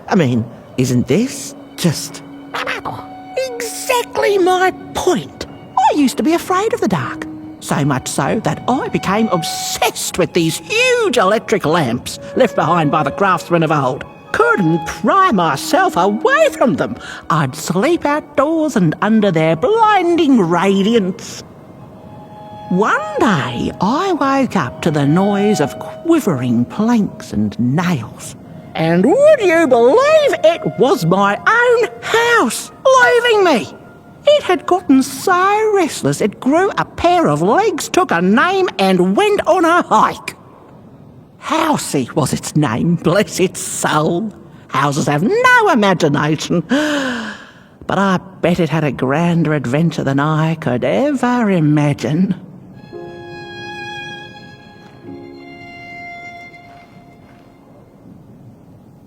I mean, isn't this just... Exactly my point. I used to be afraid of the dark. So much so that I became obsessed with these huge electric lamps left behind by the craftsmen of old. Couldn't pry myself away from them. I'd sleep outdoors and under their blinding radiance. One day I woke up to the noise of quivering planks and nails. And would you believe it was my own house leaving me? It had gotten so restless it grew a pair of legs, took a name and went on a hike. Housey was its name, bless its soul. Houses have no imagination. But I bet it had a grander adventure than I could ever imagine.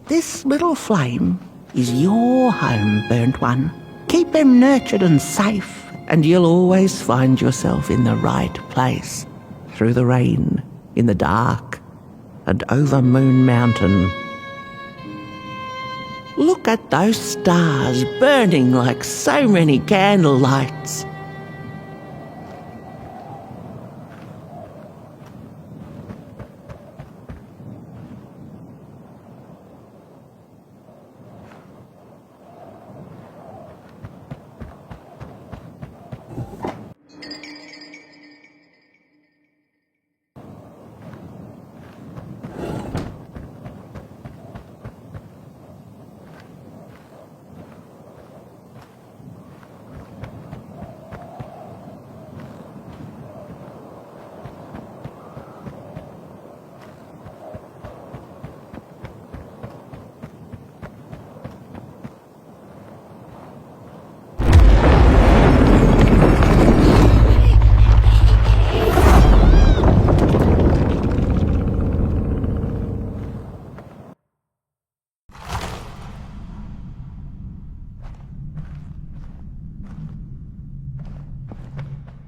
This little flame is your home, burnt one. Keep him nurtured and safe, and you'll always find yourself in the right place, through the rain, in the dark, and over Moon Mountain. Look at those stars burning like so many candle lights.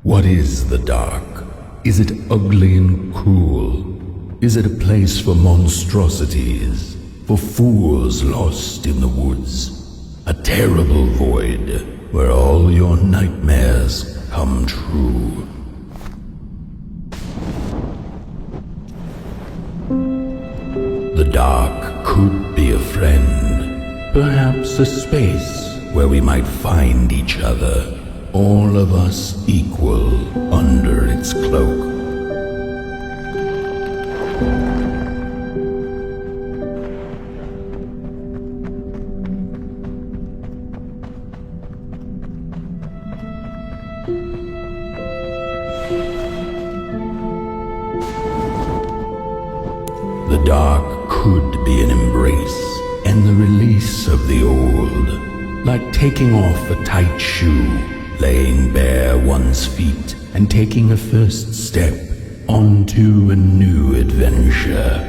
What is the dark? Is it ugly and cruel? Is it a place for monstrosities, for fools lost in the woods? A terrible void where all your nightmares come true. The dark could be a friend, perhaps a space where we might find each other, all of us equal under its cloak. The dark could be an embrace and the release of the old, like taking off a tight shoe, laying bare one's feet and taking a first step onto a new adventure.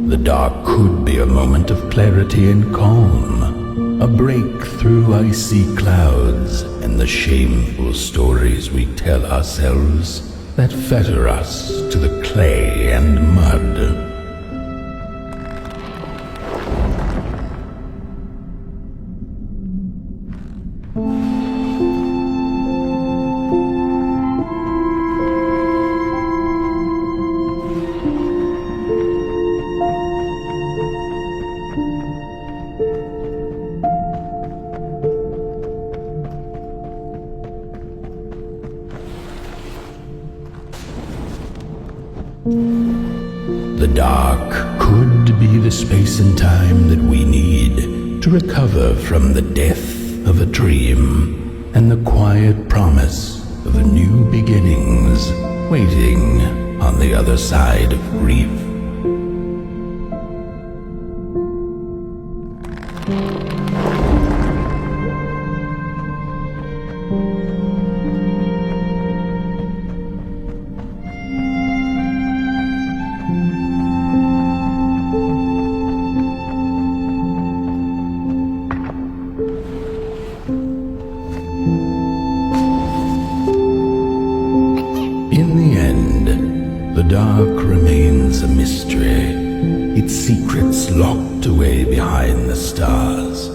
The dark could be a moment of clarity and calm, a break through icy clouds and the shameful stories we tell ourselves that fetter us to the clay and mud. The dark could be the space and time that we need to recover from the death of a dream and the quiet promise of new beginnings waiting on the other side of grief. In the end, the dark remains a mystery, its secrets locked away behind the stars.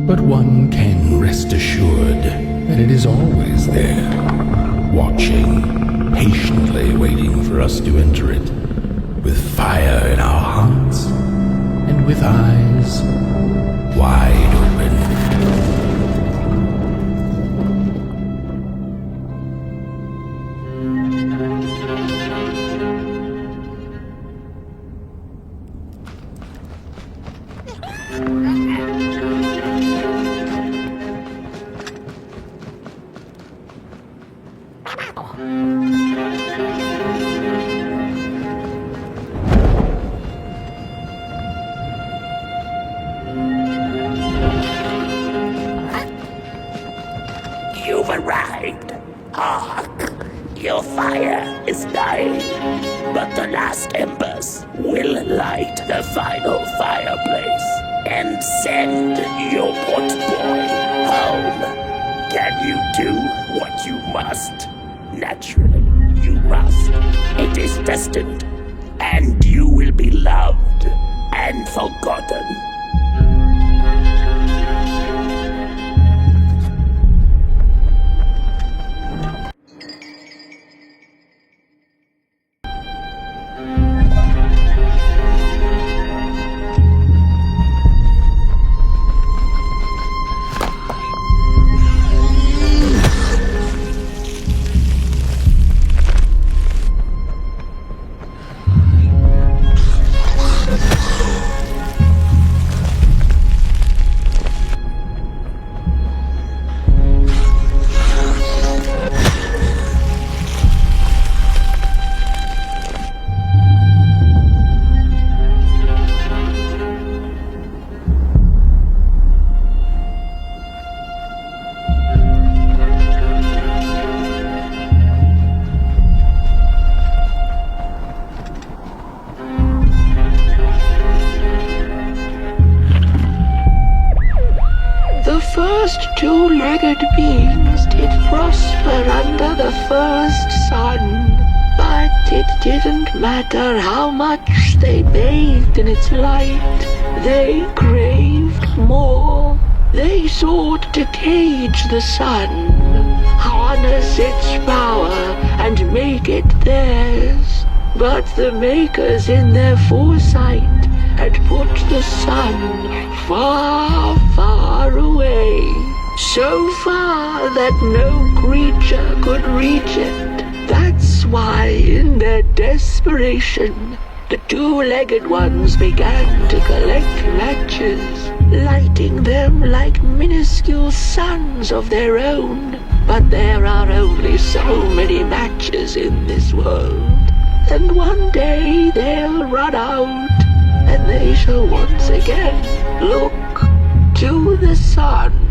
But one can rest assured that it is always there, watching, patiently waiting for us to enter it, with fire in our hearts and with eyes wide open. You've arrived. Hark! Your fire is dying, but the last embers will light the final fireplace and send your potboy home. Can you do what you must? Naturally, you must. It is destined, and you will be loved and forgotten. The first two-legged beings did prosper under the first sun, but it didn't matter how much they bathed in its light. They craved more. They sought to cage the sun, harness its power, and make it theirs. But the makers in their foresight had put the sun far, far away, so far that no creature could reach it. That's why, in their desperation, the two-legged ones began to collect matches, lighting them like minuscule suns of their own. But there are only so many matches in this world, and one day they'll run out, and they shall once again look to the sun.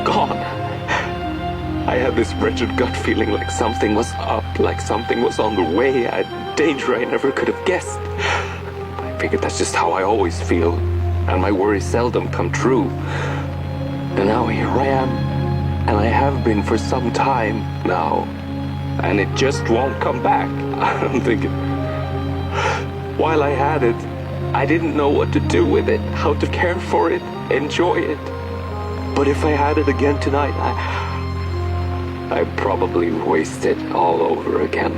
gone. I had this wretched gut feeling like something was up, like something was on the way, a danger I never could have guessed. I figured that's just how I always feel, and my worries seldom come true. And now here I am, and I have been for some time now, and it just won't come back. I'm thinking, while I had it, I didn't know what to do with it, how to care for it, enjoy it. But if I had it again tonight, I'd probably waste it all over again.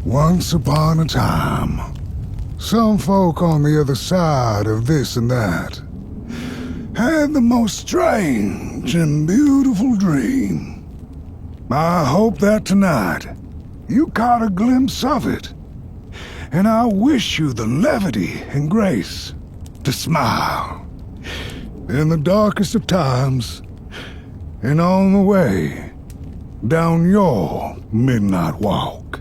Once upon a time, some folk on the other side of this and that had the most strange and beautiful dream. I hope that tonight you caught a glimpse of it, and I wish you the levity and grace to smile in the darkest of times and on the way down your midnight walk.